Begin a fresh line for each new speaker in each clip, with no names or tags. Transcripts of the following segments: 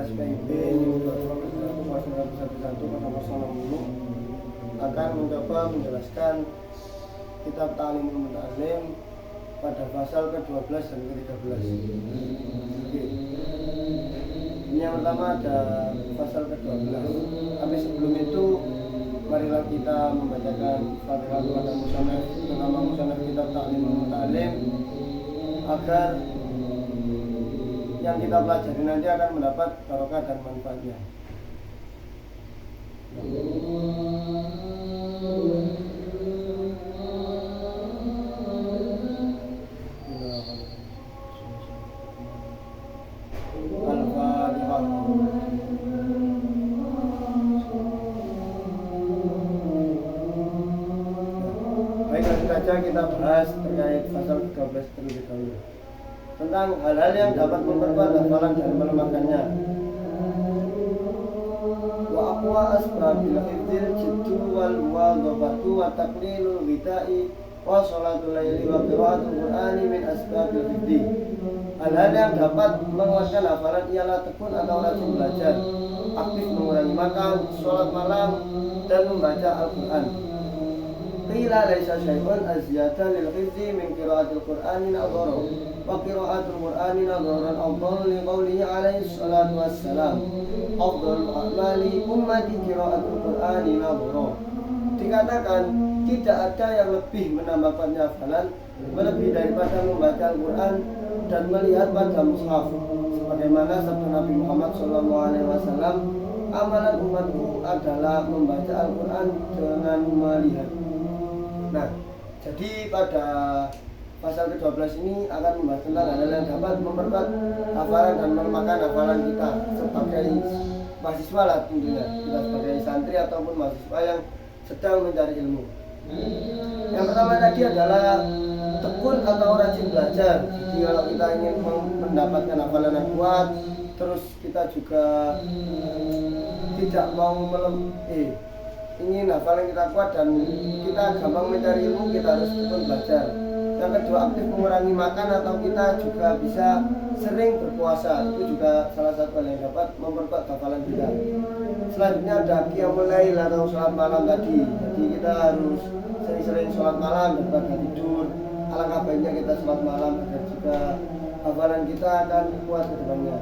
SPIP yang 221 akan mencoba menjelaskan kitab Ta'limul Muta'allim pada pasal ke-12 dan ke-13. Oke. Ini yang pertama ada pasal ke-12. Tapi sebelum itu marilah kita membacakan Fatihah kepada musannaf, terutama musannaf kitab Ta'limul Muta'allim, agar yang kita pelajari nanti akan mendapat barokah dan manfaatnya. Al-Fatihah. Baik, langsung saja kita bahas terkait pasal 13 terlebih dahulu, tentang hal-hal yang dapat memperkuat hafalan dan melemahkannya. Wa aqwa asbabil hifdzil jiddu wal muwadhabatu wa taqlilul ghita'i wa sholatul laili wa qiraatul qur'ani min asbabil hifdzi. Hal-hal yang dapat menguatkan hafalan ialah tekun atau rajin belajar, aktif mengurangi makan, sholat malam, dan membaca Al-Quran. Qila laisa syai'un azyada lil hifdzi min qiraatil qur'ani nadhara wa qiraatul qur'ani nadharan afdal li qawlihi alaihi salatu wassalam afdalul a'mali ummati qiraatul qur'ani nadhara. Dikatakan tidak ada yang lebih menambahkannya hafalan melebihi daripada membaca Al-Quran dan melihat pada mushaf, sebagaimana sabda Nabi Muhammad SAW, amalan umatku adalah membaca Al-Quran dengan melihat. Nah, jadi pada pasal ke-12 ini akan membahas tentang hal-hal yang dapat memperkuat hafalan dan melemahkan hafalan kita sebagai mahasiswa lah, tentunya kita sebagai santri ataupun mahasiswa yang sedang mencari ilmu. Yang pertama tadi adalah tekun atau rajin belajar. Jadi kalau kita ingin mendapatkan hafalan yang kuat, terus kita juga tidak mau ingin hafalan kita kuat dan kita gampang mencari ilmu, kita harus tekun belajar. Yang kedua, aktif mengurangi makan atau kita juga bisa sering berpuasa. Itu juga salah satu hal yang dapat memperkuat hafalan kita. Selanjutnya ada qiyamul lail atau sholat malam tadi. Jadi kita harus sering-sering sholat malam daripada tidur. Alangkah baiknya kita sholat malam agar juga hafalan kita akan kuat ke depannya.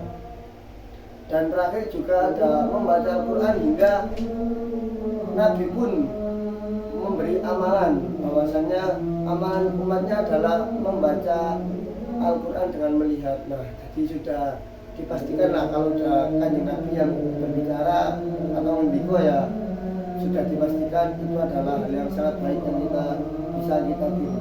Dan terakhir juga ada membaca Al-Quran, hingga Nabi pun memberi amalan bahwasanya amalan umatnya adalah membaca Al-Quran dengan melihat. Nah, jadi sudah dipastikan lah kalau sudah Kanjeng Nabi yang berbicara atau mendiko, ya sudah dipastikan itu adalah hal yang sangat baik yang kita bisa kita tiru.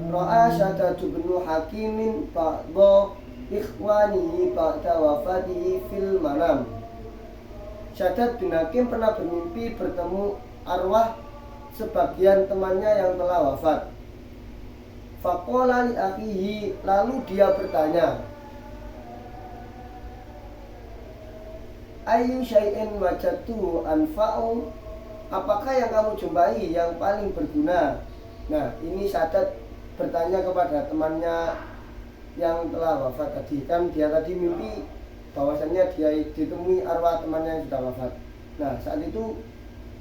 Ra'a Syadadu bin Hakimin ba'da ikhwanihi ba'da wafatihi fil manam. Syadad bin Hakim pernah bermimpi bertemu arwah sebagian temannya yang telah wafat. Faqala li akhihi, lalu dia bertanya, ayyu syai'in wajadtu anfa'u, apakah yang kamu jumpai yang paling berguna? Nah, ini Syadad bertanya kepada temannya yang telah wafat tadi. Kan dia tadi mimpi bahwasannya dia ditemui arwah temannya yang sudah wafat. Nah, saat itu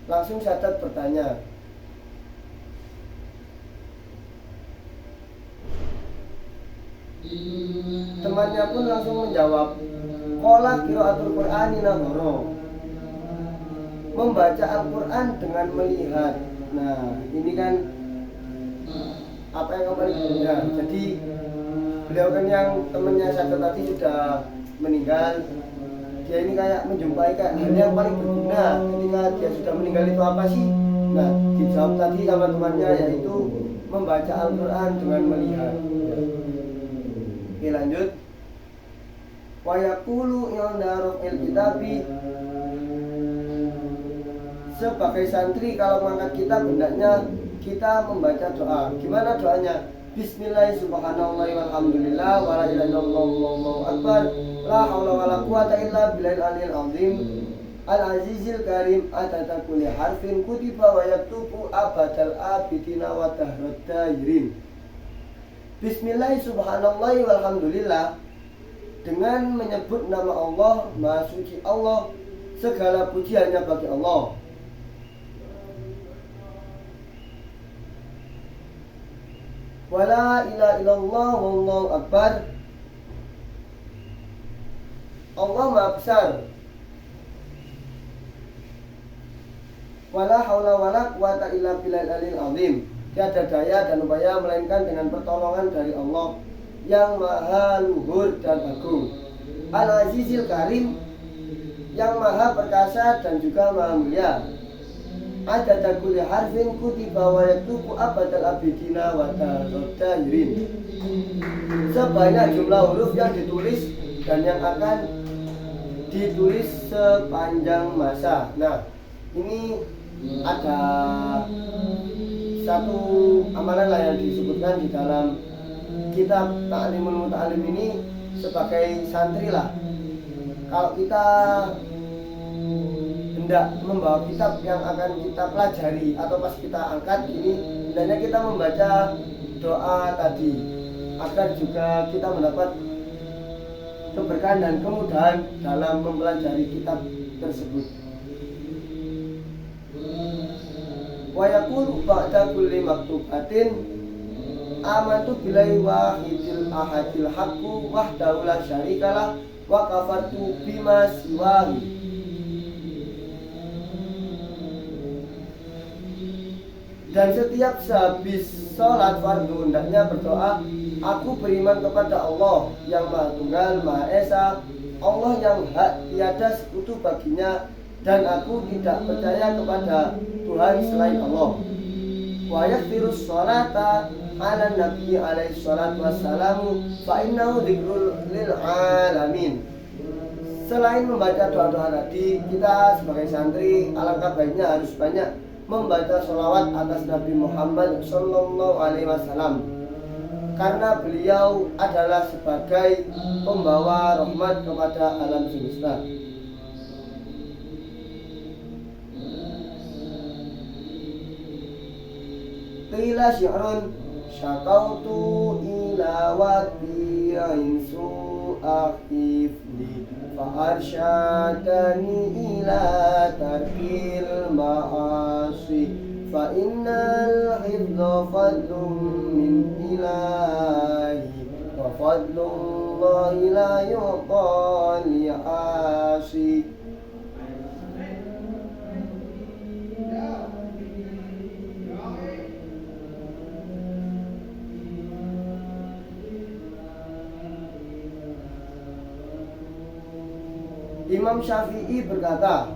langsung Syadad bertanya, temannya pun langsung menjawab, qala qiraatul qur'ani nadhara, membaca Al-Quran dengan melihat. Nah, ini kan apa yang kembali berguna. Jadi beliau kan yang temannya Syadad tadi sudah meninggal, dia ini kayak menjumpai kayak hal yang paling berguna ketika dia sudah meninggal. Itu apa sih? Nah, dijawab tadi sama temannya, yaitu membaca Al-Quran dengan melihat. Oke, lanjut. Wa yaqulu inda raf'il kitabi, sebagai santri kalau mengangkat kitab hendaknya kita membaca doa. Gimana doanya? Bismillahirrahmanirrahim, walhamdulillah, wa la ilaha illallah, wallahu akbar, la haula wala quwata illa billahil aliyil azim, al-azizil karim, adada kulli harfin kutiba wa yaktubu abadal abidina wa dahrat dairin. Bismillahirrahmanirrahim, walhamdulillah, dengan menyebut nama Allah, Maha Suci Allah, segala puji hanya bagi Allah. Wala ilaha illallah wallahu akbar. Allah Maha besar. Wala haula wala quwata illa billahil aliyil azim. Tiada daya dan upaya melainkan dengan pertolongan dari Allah yang maha luhur dan agung. Al-Azizil Karim, yang maha perkasa dan juga maha mulia. Adada kulli harfin kutiba wa yaktubu abadal abidina wa tahirin. Sebanyak jumlah huruf yang ditulis dan yang akan ditulis sepanjang masa. Nah, ini ada satu amalan lah yang disebutkan di dalam kitab Ta'limul Muta'alim ini sebagai santri lah. Kalau kita hendak membawa kitab yang akan kita pelajari atau pas kita angkat ini, hendaknya kita membaca doa tadi agar juga kita mendapat keberkahan dan kemudahan dalam mempelajari kitab tersebut. Wa yaqulu ba'da kulli maktubatin amantu billahi wahidil ahadil haqqu wahdahu la syarikalah wa kafartu bima siwahu. Dan setiap sehabis sholat fardu hendaknya berdoa, aku beriman kepada Allah yang Maha Tunggal, Maha Esa, Allah yang hak tiada sekutu baginya, dan aku tidak percaya kepada Tuhan selain Allah. Wa yaghfirus sholata ala nabi alaihi salatu wassalamu fa innahu dzikrul lil alamin. Selain membaca doa-doa tadi, kita sebagai santri alangkah baiknya harus banyak membaca sholawat atas Nabi Muhammad Sallallahu Alaihi Wasallam, karena beliau adalah sebagai pembawa rahmat kepada alam semesta. Qila syi'run syakautu ila wadi'in su'akhifli fa'arsyadani ila tarkil ma'asi fa innal hifdha fadlun min ilahi wa fadlullahi la yu'ta li'asi. Imam Syafi'i berkata,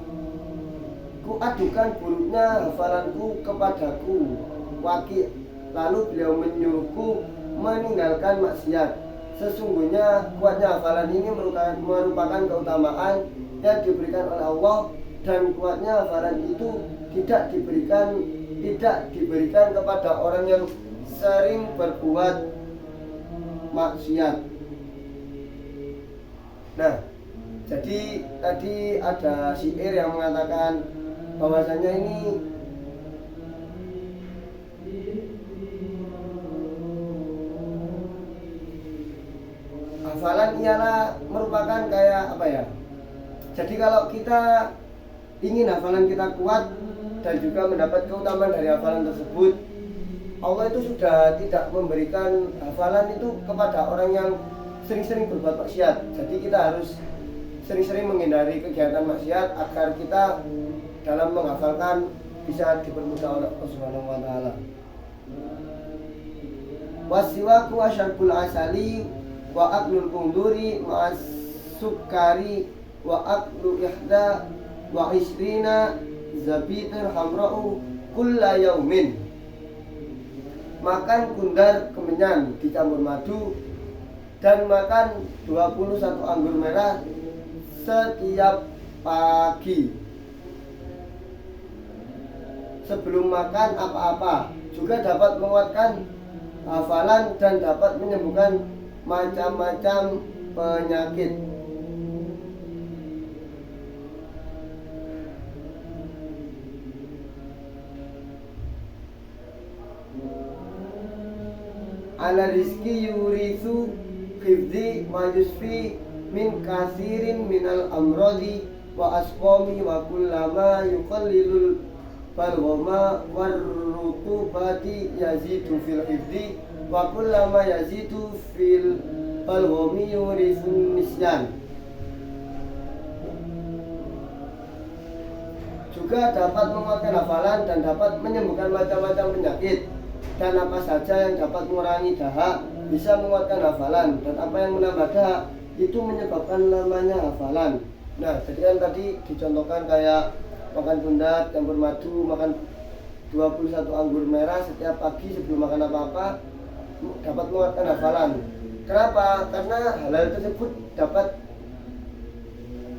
ku adukan buruknya hafalanku kepadaku Waki', lalu beliau menyuruhku meninggalkan maksiat. Sesungguhnya kuatnya hafalan ini merupakan keutamaan yang diberikan oleh Allah, dan kuatnya hafalan itu tidak diberikan kepada orang yang sering berbuat maksiat. Nah, jadi tadi ada syair yang mengatakan bahwasanya ini hafalan ialah merupakan kayak apa ya? Jadi kalau kita ingin hafalan kita kuat dan juga mendapat keutamaan dari hafalan tersebut, Allah itu sudah tidak memberikan hafalan itu kepada orang yang sering-sering berbuat maksiat. Jadi kita harus sering-sering menghindari kegiatan maksiat agar kita dalam menghafalkan bisa dipermudah oleh Allah Subhanahu wa taala. Wasiwaku asyarbul asali wa aklul kunduri ma'as sukari wa aklu ihda wa isrina zabitul hamra'u kulla yaumin. Makan kundar kemenyan dicampur madu dan makan 21 anggur merah setiap pagi sebelum makan apa-apa. Juga dapat menguatkan hafalan dan dapat menyembuhkan macam-macam penyakit. Ala rizki yurithu khifdi wa yusfi min kathirin minal amrodi wa asqami wa kullama yuqallilul balghama warrutubati yazidu fil hifdi wa kullama yazidu fil balghami yurisun nisyan. Juga dapat menguatkan hafalan dan dapat menyembuhkan macam-macam penyakit, dan apa saja yang dapat mengurangi dahak bisa menguatkan hafalan, dan apa yang menambah dahak itu menyebabkan namanya hafalan. Nah, jadi kan tadi dicontohkan kayak makan bundat, campur madu, makan 21 anggur merah setiap pagi sebelum makan apa-apa dapat menguatkan hafalan. Kenapa? Karena hal tersebut dapat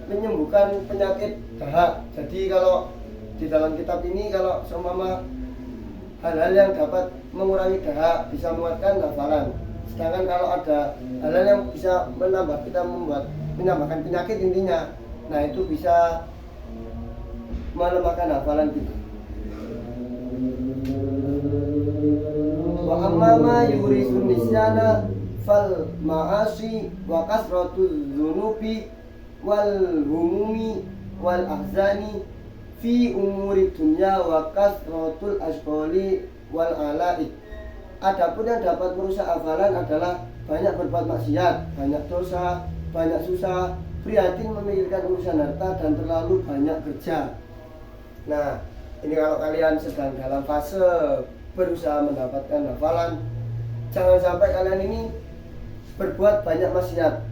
menyembuhkan penyakit dahak. Jadi kalau di dalam kitab ini kalau seumpama hal-hal yang dapat mengurangi dahak bisa menguatkan hafalan. Sedangkan kalau ada hal-hal yang bisa menambah kita menambahkan penyakit intinya, nah itu bisa melemahkan hafalan kita. Wa amma ma yurisun nisyana fal ma'asi wa kasratul dzunubi wal humumi wal ahzani fi umuri dunya wa kasratul asqali wal ala'i. Adapun yang dapat merusak hafalan adalah banyak berbuat maksiat, banyak dosa, banyak susah, prihatin memikirkan urusan harta, dan terlalu banyak kerja. Nah, ini kalau kalian sedang dalam fase berusaha mendapatkan hafalan, jangan sampai kalian ini berbuat banyak maksiat,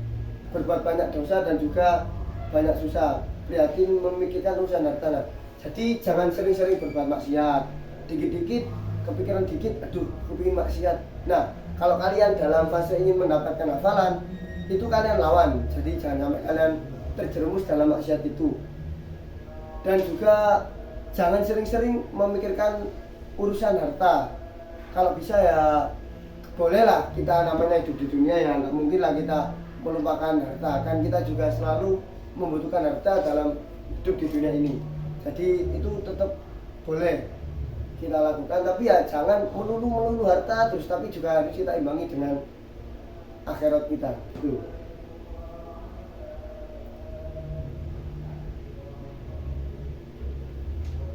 berbuat banyak dosa, dan juga banyak susah, prihatin memikirkan urusan harta. Jadi jangan sering-sering berbuat maksiat, dikit-dikit kepikiran dikit, aduh kepingin maksiat. Nah, kalau kalian dalam fase ingin mendapatkan hafalan, itu kalian lawan. Jadi jangan sampai kalian terjerumus dalam maksiat itu. Dan juga jangan sering-sering memikirkan urusan harta. Kalau bisa ya bolehlah, kita namanya hidup di dunia ya, nggak mungkin lah kita melupakan harta. Kan kita juga selalu membutuhkan harta dalam hidup di dunia ini. Jadi itu tetap boleh kita lakukan, tapi ya jangan melulu harta terus, tapi juga harus kita imbangi dengan akhirat kita. Tuh.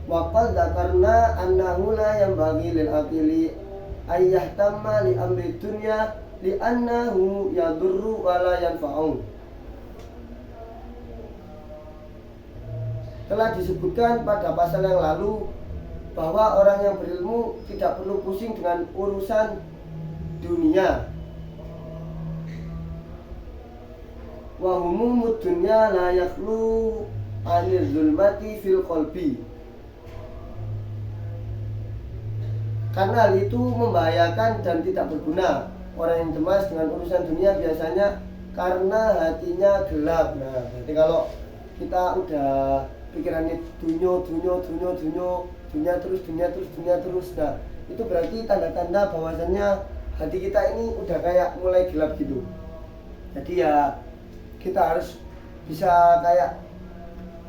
Waqad dzakarna annahu la yanbaghi lil aqili ayyahtamma li amri dunya li annahu yadurru wa la yanfa'u. Telah disebutkan pada pasal yang lalu bahwa orang yang berilmu tidak perlu pusing dengan urusan dunia. Wa humumud dunya la yakhlu anil zulmati fil qalbi. Karena hal itu membahayakan dan tidak berguna. Orang yang cemas dengan urusan dunia biasanya karena hatinya gelap. Nah, jadi kalau kita udah pikirannya dunia terus, nah itu berarti tanda-tanda bahwasannya hati kita ini udah kayak mulai gelap gitu. Jadi ya kita harus bisa kayak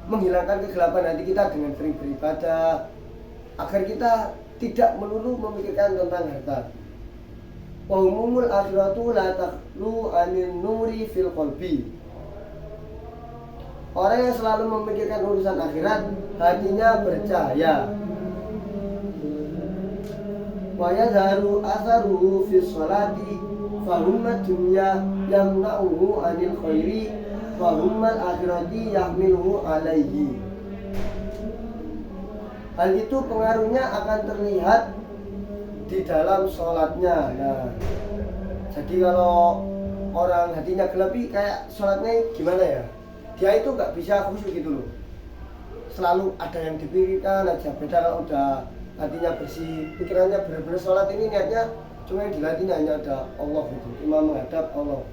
menghilangkan kegelapan hati kita dengan sering beribadah, agar kita tidak melulu memikirkan tentang harta. Wa umumul akhiratu la taqlu anin nuri fil qalbi. Orang yang selalu memikirkan urusan akhirat, hatinya bercahaya. Wa yazharu atharuhu fi sholati fa humma dunya yamna'uhu anil khairi wa humma al-akhirati yahmiluhu alaihi. Hal itu pengaruhnya akan terlihat di dalam sholatnya. Nah, jadi kalau orang hatinya gelap, kayak sholatnya gimana ya? Dia itu nggak bisa khusyuk gitu loh. Selalu ada yang dipikirkan aja. Beda kalau udah hatinya bersih, pikirannya benar-benar sholat ini niatnya cuma yang dilatihnya hanya ada Allah gitu, cuma menghadap Allah.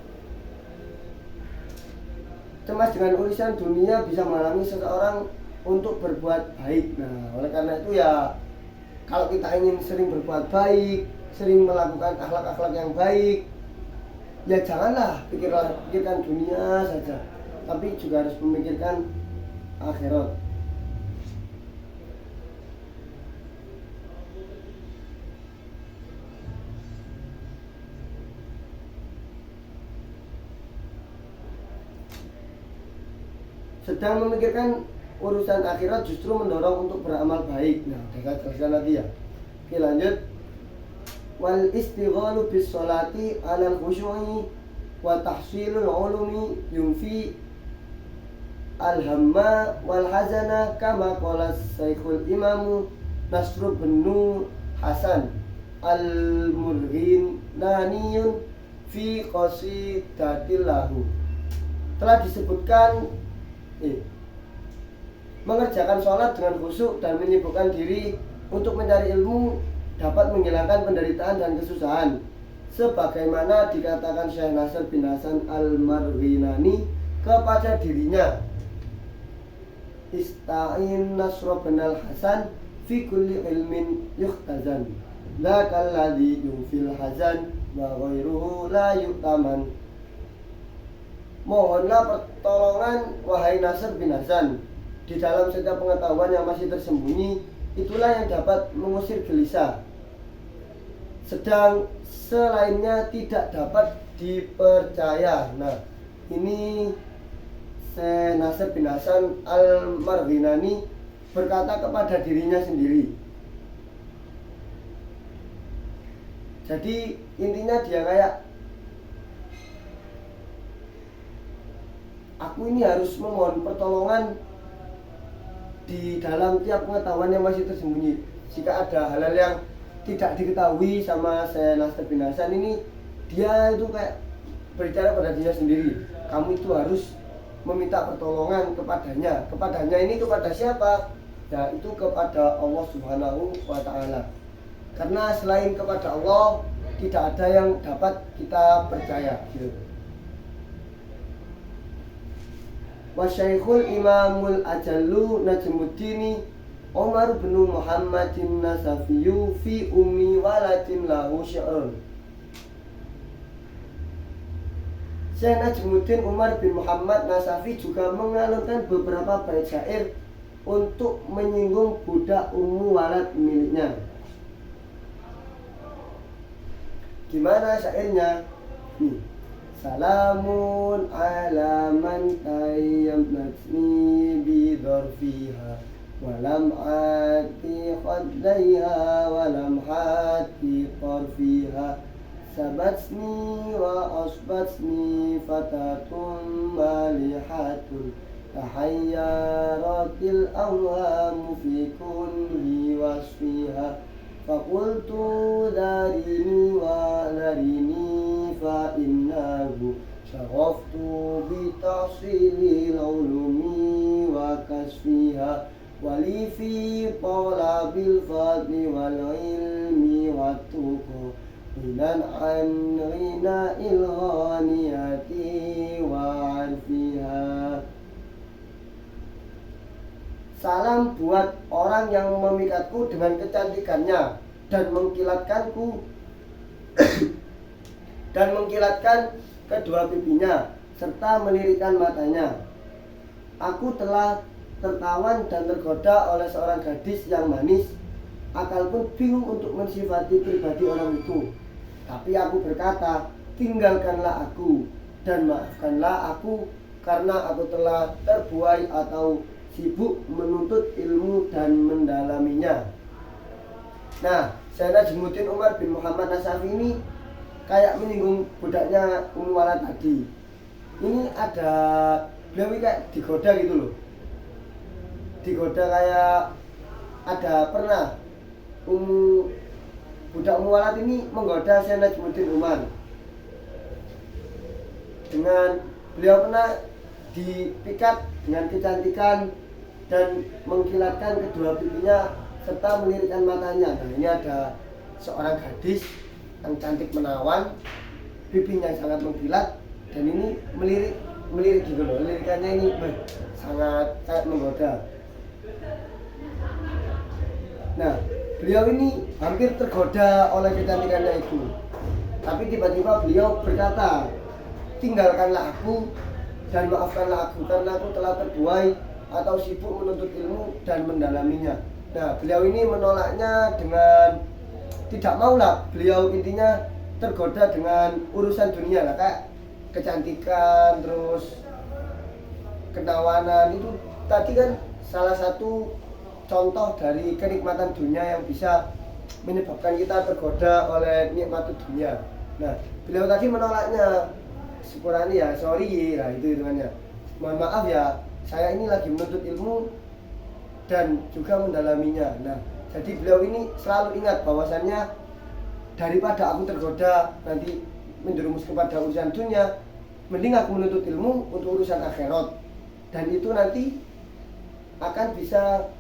Cemas dengan urusan dunia bisa menghalangi seseorang untuk berbuat baik. Nah, oleh karena itu ya, kalau kita ingin sering berbuat baik, sering melakukan akhlak-akhlak yang baik, ya janganlah pikirkan dunia saja, tapi juga harus memikirkan akhirat. sedang memikirkan urusan akhirat justru mendorong untuk beramal baik. Nah, kita jelaskan lagi ya. Oke, lanjut. Wal istighalu bis sholati 'alal khusyu'i wa tahsilul 'ulumi yunfi al-hamma wal hazana kama qala Syekhul Imam Nasr bin Hasan al-Murghinaniyun fi qasidatillahu. Telah disebutkan mengerjakan sholat dengan khusyuk dan menyibukkan diri untuk mencari ilmu dapat menghilangkan penderitaan dan kesusahan, sebagaimana dikatakan Syekh Nasr bin Hasan al-Marghinani kepada dirinya, Ista'in Nasr bin Hasan fi kulli ilmin yuhtazan la kalladhi yufil hazan wa ghairuhu la yu'taman. Mohonlah pertolongan wahai Nasr bin Hasan di dalam setiap pengetahuan yang masih tersembunyi, itulah yang dapat mengusir gelisah, sedang selainnya tidak dapat dipercaya. Nah, ini Syekh Nasr bin Hasan al-Marghinani berkata kepada dirinya sendiri. Jadi intinya dia kayak, aku ini harus memohon pertolongan di dalam tiap pengetahuan yang masih tersembunyi. Jika ada hal-hal yang tidak diketahui sama Syekh Nasr bin Hasan ini, dia itu kayak berbicara pada dirinya sendiri, kamu itu harus meminta pertolongan kepadanya. Kepadanya ini kepada siapa? Ya, itu kepada Allah Subhanahu wa Ta'ala. Karena selain kepada Allah tidak ada yang dapat kita percaya gitu. Wa Syekhul Imamul Ajallu Najmuddin Umar bin Muhammadin Nasafiyu fi ummi walatin lahu syi'run. Syekh Najmuddin Umar bin Muhammad Nasafi juga mengalunkan beberapa bait syair untuk menyinggung budak Ummu Walad miliknya. Gimana syairnya? Salamun ala man tayyamnatni bi dharfiha walam ati khaddaiha walam hati tarfiha sabatsni wa asbatsni fatatun malihatun tahayyaratil awhamu fi kunhi wasfiha fakultu darini wa darini fa innahu syagaftu bitahsilil ulumi wa kasfiha wali fi talabil fadli wal ilmi wa tuqa minan an ghina ilghaniyati wa arfiha. Salam buat orang yang memikatku dengan kecantikannya dan mengkilatkanku dan mengkilatkan kedua pipinya serta melirikkan matanya. Aku telah tertawan dan tergoda oleh seorang gadis yang manis. Akal pun bingung untuk mensifati pribadi orang itu. Tapi aku berkata, tinggalkanlah aku dan maafkanlah aku karena aku telah terbuai atau sibuk menuntut ilmu dan mendalaminya. Nah, Syekh Najmuddin Umar bin Muhammad Nasafi ini kayak menyinggung budaknya Ummu Walad tadi. Ini ada, beliau ini kayak digoda gitu loh. Digoda kayak ada pernah budak Ummu Walad ini menggoda Syekh Najmuddin Umar. Dengan beliau pernah dipikat dengan kecantikan dan mengkilatkan kedua pipinya serta melirikkan matanya. Nah, ini ada seorang gadis yang cantik menawan, pipinya sangat mengkilat dan ini melirik gitu loh. Lirikannya ini sangat menggoda. Nah, beliau ini hampir tergoda oleh kecantikannya itu. Tapi tiba-tiba beliau berkata, tinggalkanlah aku dan maafkanlah aku karena aku telah terbuai atau sibuk menuntut ilmu dan mendalaminya. Nah, beliau ini menolaknya dengan tidak mau lah. Beliau intinya tergoda dengan urusan dunia lah, kayak kecantikan, terus kenawanan itu tadi kan salah satu contoh dari kenikmatan dunia yang bisa menyebabkan kita tergoda oleh nikmat dunia. Nah, beliau tadi menolaknya, sepurani ya, sorry, nah itu hitungannya. Mohon maaf ya, saya ini lagi menuntut ilmu dan juga mendalaminya. Nah, jadi beliau ini selalu ingat bahwasannya daripada aku tergoda nanti menjerumus kepada urusan dunia, mending aku menuntut ilmu untuk urusan akhirat. Dan itu nanti akan bisa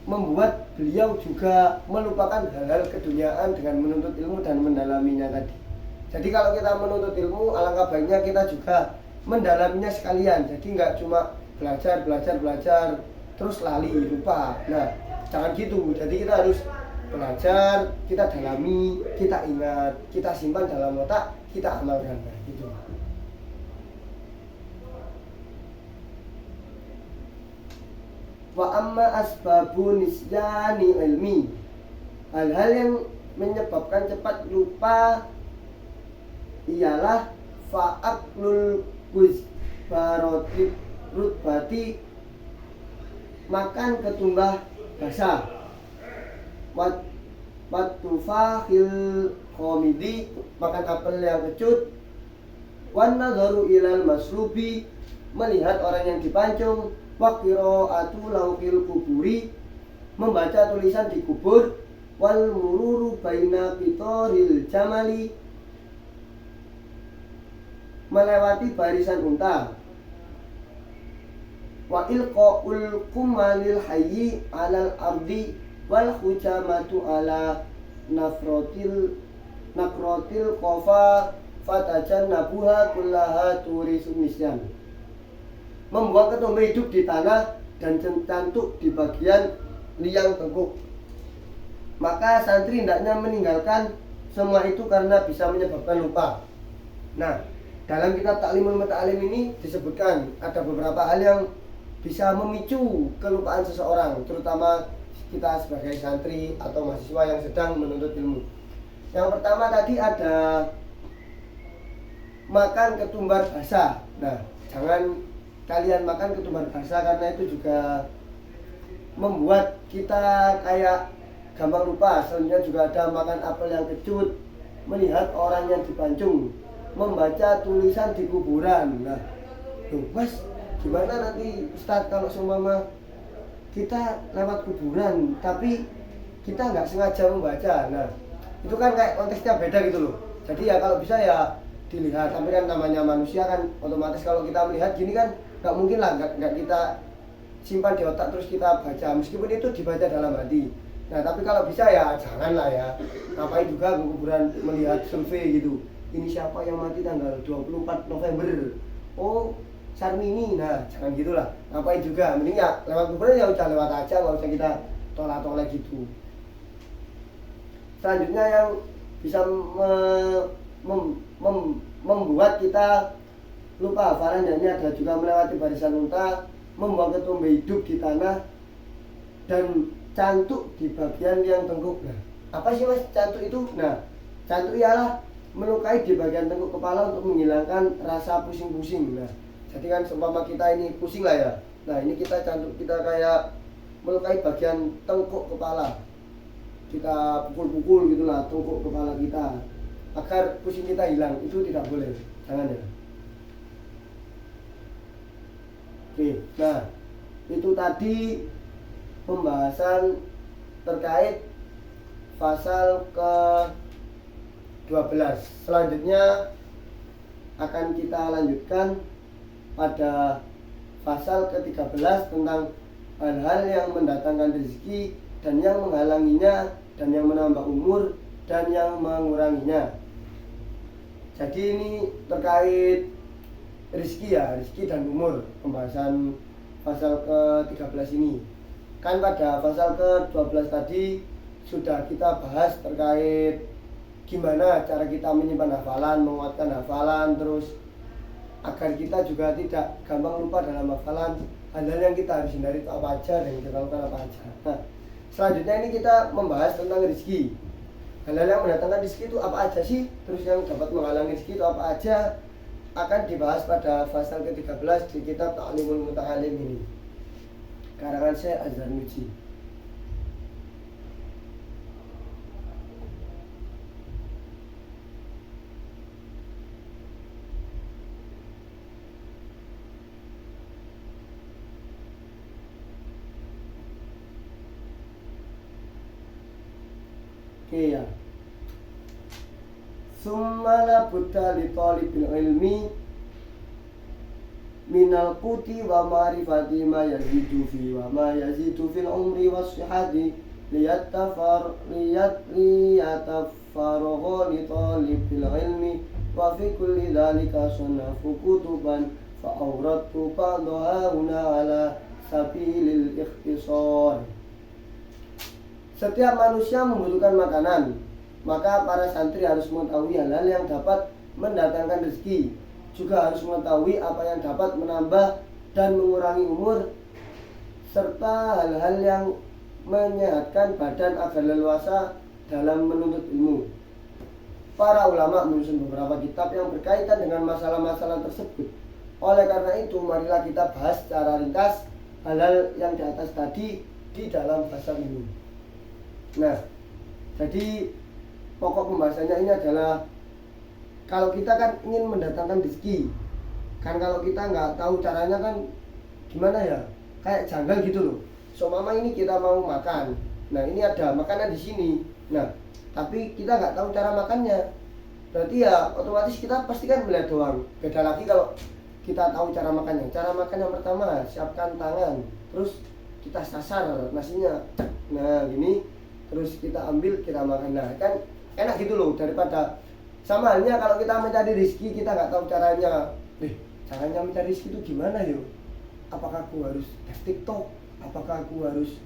membuat beliau juga melupakan hal-hal keduniaan dengan menuntut ilmu dan mendalaminya tadi. Jadi kalau kita menuntut ilmu, alangkah baiknya kita juga mendalaminya sekalian. Jadi nggak cuma belajar terus lali, lupa. Nah, jangan gitu. Jadi kita harus belajar, kita dalami, kita ingat, kita simpan dalam otak, kita amalkan. Nah, gitu. Wa amma asbabun nisyani ilmi, hal-hal yang menyebabkan cepat lupa ialah fa'aklul kuzbarotib rutbati, makan ketumbah basah, watufahil komidi, makan apel yang kecut, wan nadharu ilal masrubi, melihat orang yang dipancung, wa qira'atu lauqil kuburi, membaca tulisan di kubur, wal mururu baina pitoril jamali, melewati barisan unta, wa ilqaul kumalil hayyi alal ardi, wal hujamatu ala nakrotil kofa fatajan nabuha kullaha turisun nisyan, membuang ketumbar hidup di tanah dan cantuk di bagian liang tengkuk. Maka santri hendaknya meninggalkan semua itu karena bisa menyebabkan lupa. Nah, dalam kitab Ta'limul Muta'alim ini disebutkan ada beberapa hal yang bisa memicu kelupaan seseorang, terutama kita sebagai santri atau mahasiswa yang sedang menuntut ilmu. Yang pertama tadi ada makan ketumbar basah. Nah, jangan kalian makan ketumbar basah karena itu juga membuat kita kayak gampang lupa. Selanjutnya juga ada makan apel yang kecut, melihat orang yang dipancung, membaca tulisan di kuburan. Nah, Mas, gimana nanti Ustadz kalau seumpama kita lewat kuburan tapi kita nggak sengaja membaca? Nah, itu kan kayak konteksnya beda gitu loh. Jadi ya kalau bisa ya dilihat, tapi kan namanya manusia kan otomatis kalau kita melihat gini kan nggak mungkin lah nggak kita simpan di otak terus kita baca, meskipun itu dibaca dalam hati. Nah, tapi kalau bisa ya janganlah ya, ngapain juga ke kuburan melihat survei gitu, ini siapa yang mati tanggal 24 November, oh Sarmini. Nah, jangan gitulah, ngapain juga, mending ya lewat kuburan ya udah lewat aja, nggak usah kita tolak-tolak gitu. Selanjutnya yang bisa membuat kita lupa hafalan, ini ada juga melewati barisan unta, membuang ketumbar hidup di tanah, dan cantuk di bagian yang tengkuk. Nah, apa sih Mas cantuk itu? Nah, cantuk ialah melukai di bagian tengkuk kepala untuk menghilangkan rasa pusing-pusing. Nah, jadi kan seumpama kita ini pusing lah ya. Nah, ini kita cantuk, kita kayak melukai bagian tengkuk kepala, kita pukul-pukul gitulah tengkuk kepala kita agar pusing kita hilang. Itu tidak boleh, jangan ya. Oke, nah itu tadi pembahasan terkait pasal ke-12. Selanjutnya akan kita lanjutkan pada pasal ke-13 tentang hal-hal yang mendatangkan rezeki dan yang menghalanginya, dan yang menambah umur dan yang menguranginya. Jadi ini terkait rezeki ya, rezeki dan umur, pembahasan pasal ke-13 ini. Kan pada pasal ke-12 tadi sudah kita bahas terkait gimana cara kita menyimpan hafalan, menguatkan hafalan, terus agar kita juga tidak gampang lupa dalam hafalan, hal-hal yang kita harus hindari itu apa aja dan kita lakukan apa aja. Nah, selanjutnya ini kita membahas tentang rezeki. Hal-hal yang mendatangkan rezeki itu apa aja sih? Terus yang dapat menghalangi rezeki itu apa aja? akan dibahas pada pasal ke-13 di kitab Ta'limul Muta'alim ini, karangan Syekh Az-Zarnuji. Oke ya. Summa la budda li talibil ilmi minal quti wa ma'rifati ma yazidu fi wa ma yazidu fil umri was sihhati liyatafaragha li talibil ilmi wa fi kulli dhalika sunafu kutuban fa awradtu ba'daha huna ala sabilil ikhtisar. Setiap manusia membutuhkan makanan, maka para santri harus mengetahui hal-hal yang dapat mendatangkan rezeki, juga harus mengetahui apa yang dapat menambah dan mengurangi umur, serta hal-hal yang menyehatkan badan agar leluasa dalam menuntut ilmu. Para ulama menyusun beberapa kitab yang berkaitan dengan masalah-masalah tersebut. Oleh karena itu, marilah kita bahas secara ringkas hal-hal yang di atas tadi di dalam pasal ini. Nah, jadi pokok pembahasannya ini adalah kalau kita kan ingin mendatangkan rezeki, kan kalau kita nggak tahu caranya kan gimana ya, kayak janggal gitu loh. So mama ini kita mau makan, nah ini ada makanan di sini, nah tapi kita nggak tahu cara makannya, berarti ya otomatis kita pasti kan melihat doang. Beda lagi kalau kita tahu cara makannya. Cara makan yang pertama, siapkan tangan, terus kita sasar nasinya, nah gini. Terus kita ambil, kita makan. Nah kan enak gitu loh, daripada sama halnya kalau kita mencari rezeki kita nggak tahu caranya. Caranya mencari rezeki itu gimana yo? Apakah aku harus TikTok? Apakah aku harus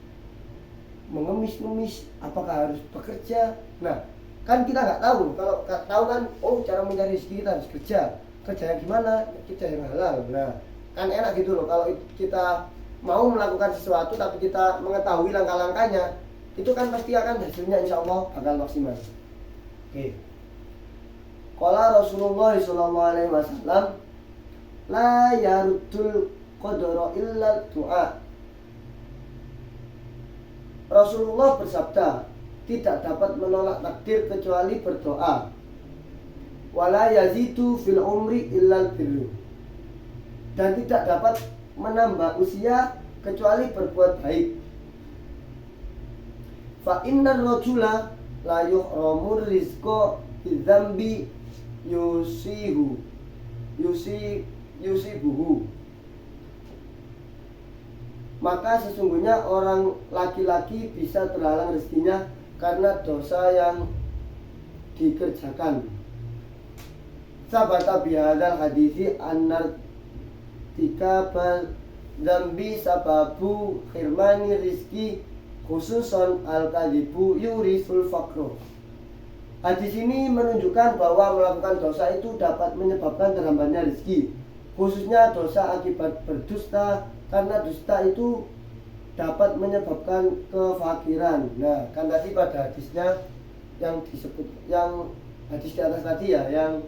mengemis-ngemis? Apakah harus bekerja? Nah kan kita nggak tahu. Kalau tahu kan, oh cara mencari rezeki kita harus kerja. Kerjanya gimana? Kerja yang halal. Nah kan enak gitu loh kalau kita mau melakukan sesuatu tapi kita mengetahui langkah-langkahnya, itu kan pasti akan hasilnya insya Allah bakal maksimal. Oke. Qala Rasulullah sallallahu alaihi wasallam, la yaruddul qadara illa du'a. Rasulullah bersabda, tidak dapat menolak takdir kecuali berdoa. Wala yazidu fil umri illa birru. Dan tidak dapat menambah usia kecuali berbuat baik. Fa innar rajula la yuhramur rizqa bidzambi yusibuhu. Maka sesungguhnya orang laki-laki bisa terhalang rezekinya karena dosa yang dikerjakan. Sabata bihadzal hadisi annar tikabal dzambi sababu khirmani rizki khususon al-kadhibu yurisul faqru. Hadis ini menunjukkan bahwa melakukan dosa itu dapat menyebabkan terhambatnya rezeki, khususnya dosa akibat berdusta, karena dusta itu dapat menyebabkan kefakiran. Nah, kan tadi pada hadisnya yang disebut, yang hadis di atas tadi ya, yang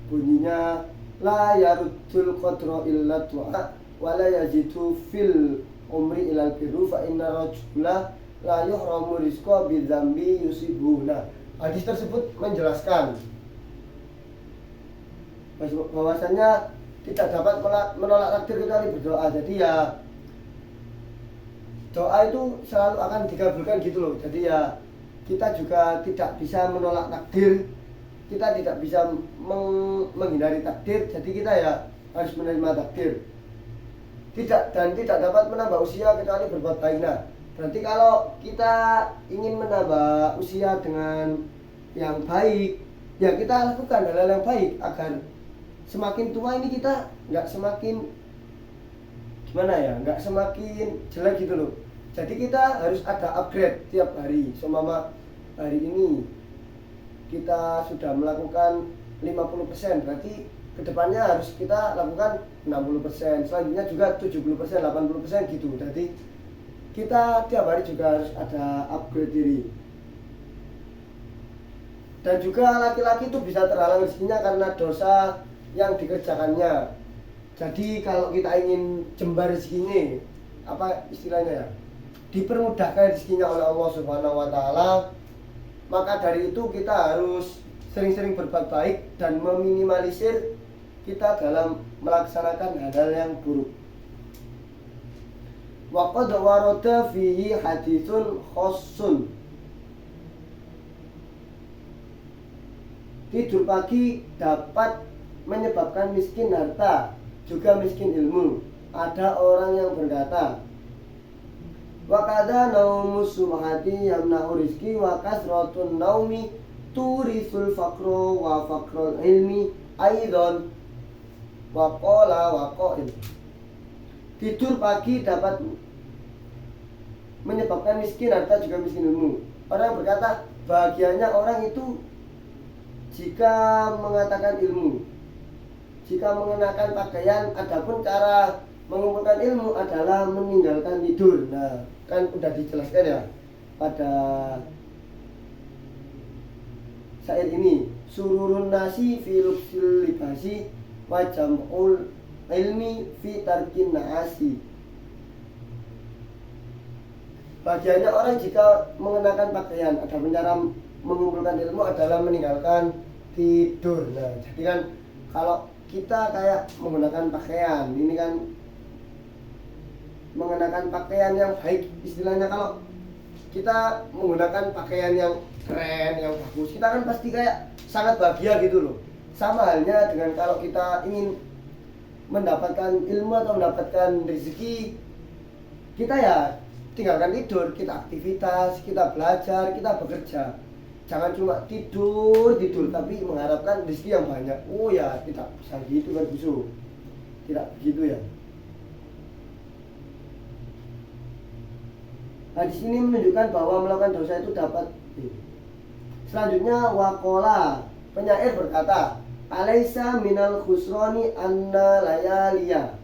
bunyinya la yaruddul qadra illa du'a wa la yazidu fil umri ilal birru fa inna rajula la yuhramu rizqa bidzambi yusibu. Nah, hadis tersebut menjelaskan bahwasanya tidak dapat menolak takdir kecuali berdoa. Jadi ya doa itu selalu akan dikabulkan gitu loh. Jadi ya kita juga tidak bisa menolak takdir, kita tidak bisa menghindari takdir. Jadi kita ya harus menerima takdir. Tidak dapat menambah usia kecuali berbuat baik. Nah, berarti kalau kita ingin menambah usia dengan yang baik, ya kita lakukan hal-hal yang baik agar semakin tua ini kita nggak semakin gimana ya, nggak semakin jelek gitu loh. Jadi kita harus ada upgrade tiap hari. Seumpama hari ini kita sudah melakukan 50%, berarti kedepannya harus kita lakukan 60%, selanjutnya juga 70%, 80% gitu. Jadi kita tiap hari juga harus ada upgrade diri. Dan juga laki-laki itu bisa terhalang rezekinya karena dosa yang dikerjakannya. Jadi kalau kita ingin jembar rezekinya, apa istilahnya ya, dipermudahkan rezekinya oleh Allah Subhanahu wa taala, maka dari itu kita harus sering-sering berbuat baik dan meminimalisir kita dalam melaksanakan hal-hal yang buruk. Wa qad warada fihi haditsun khossun. Tidur pagi dapat menyebabkan miskin harta, juga miskin ilmu. Ada orang yang berkata, wa kadza naumus subhati yamna'u rizqi wa kasratun naumi turisul faqra wa faqrul ilmi aidan wa qala wa qail. Tidur pagi dapat menyebabkan miskin harta, juga miskin ilmu. Orang berkata, bahagianya orang itu jika mengatakan ilmu, jika mengenakan pakaian. Adapun cara mengumpulkan ilmu adalah meninggalkan tidur. Nah, kan udah dijelaskan ya pada syair ini, sururun nasi fi lubsil libasi wa jam'ul ilmi fi tarkin naasi. Bagiannya orang jika mengenakan pakaian, ada cara mengumpulkan ilmu adalah meninggalkan tidur. Nah, jadi kan kalau kita kayak menggunakan pakaian, ini kan mengenakan pakaian yang baik, istilahnya kalau kita menggunakan pakaian yang keren, yang bagus, kita kan pasti kayak sangat bahagia gitu loh. Sama halnya dengan kalau kita ingin mendapatkan ilmu atau mendapatkan rezeki, kita ya tinggalkan tidur, kita aktivitas, kita belajar, kita bekerja. Jangan cuma tidur, tapi mengharapkan rezeki yang banyak. Oh ya, tidak bisa gitu kan, Busu. Tidak begitu ya. Hadis ini menunjukkan bahwa melakukan dosa itu dapat. Selanjutnya waqala, penyair berkata, alaisa minal khusroni anna layaliya.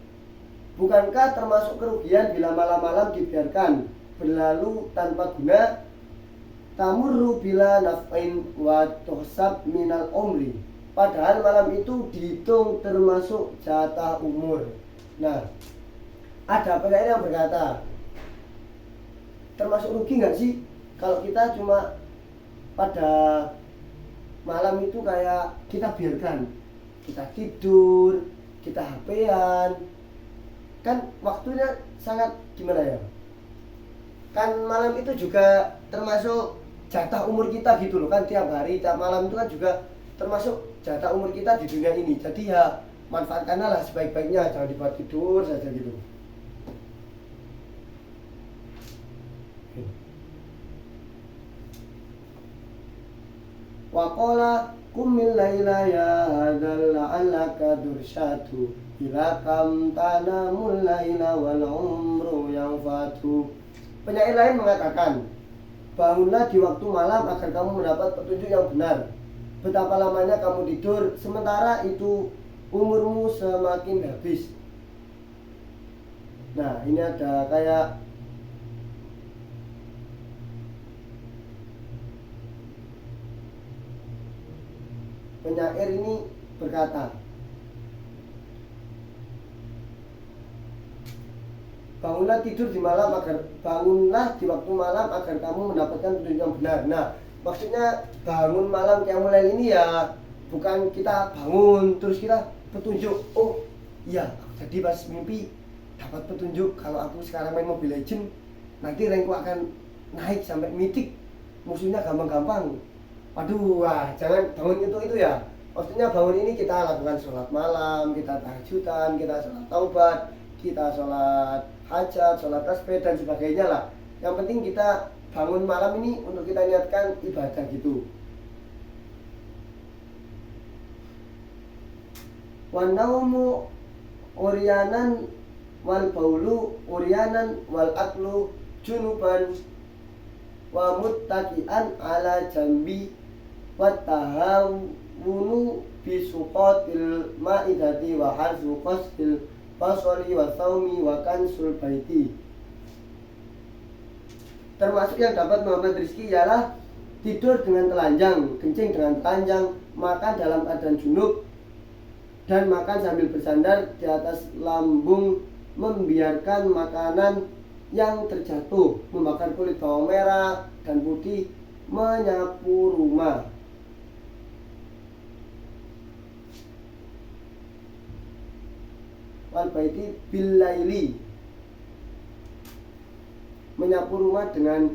Bukankah termasuk kerugian bila malam-malam dibiarkan berlalu tanpa guna? Tamurru bila naf'in wa tuhsab minal umri. Padahal malam itu dihitung termasuk jatah umur. Nah, ada penyair yang berkata, termasuk rugi nggak sih kalau kita cuma pada malam itu kayak kita biarkan, kita tidur, kita HP-an, kan waktunya sangat gimana ya, kan malam itu juga termasuk jatah umur kita gitu loh kan, tiap hari, tiap malam itu kan juga termasuk jatah umur kita di dunia ini. Jadi ya manfaatkanlah lah sebaik-baiknya, jangan dibuat tidur saja gitu. Waqala kumil laila ya hadal la'allaka dursyatu ila kam tanamul laila wal umru yang fatu. Penyair lain mengatakan, bangunlah di waktu malam agar kamu mendapat petunjuk yang benar. Betapa lamanya kamu tidur, sementara itu umurmu semakin habis. Nah, ini ada kayak penyair ini berkata, bangunlah tidur di malam agar bangunlah di waktu malam agar kamu mendapatkan petunjuk yang benar. Nah, maksudnya bangun malam yang mulai ini ya bukan kita bangun terus kita petunjuk. Oh iya, jadi pas mimpi dapat petunjuk kalau aku sekarang main Mobile Legends nanti rankku akan naik sampai mythic, musuhnya gampang-gampang. Aduh, wah, jangan bangun itu ya. Maksudnya bangun ini kita lakukan sholat malam, kita tahajudan, kita sholat taubat, kita sholat hajat, sholat tasbih dan sebagainya lah. Yang penting kita bangun malam ini untuk kita niatkan ibadah gitu. Wa naumu uryanan wal baulu uryanan wal aklu junuban wa muttaqian ala jambi wa tahawunu bisuqatil ma'idati wa hazu qasil fasoli wa saumi wa kansul baiti. Termasuk yang dapat menghambat rezeki ialah tidur dengan telanjang, kencing dengan telanjang, makan dalam keadaan junub, dan makan sambil bersandar di atas lambung, membiarkan makanan yang terjatuh, membakar kulit bawang merah dan putih, menyapu rumah. Wal baiti bil laili, menyapu rumah dengan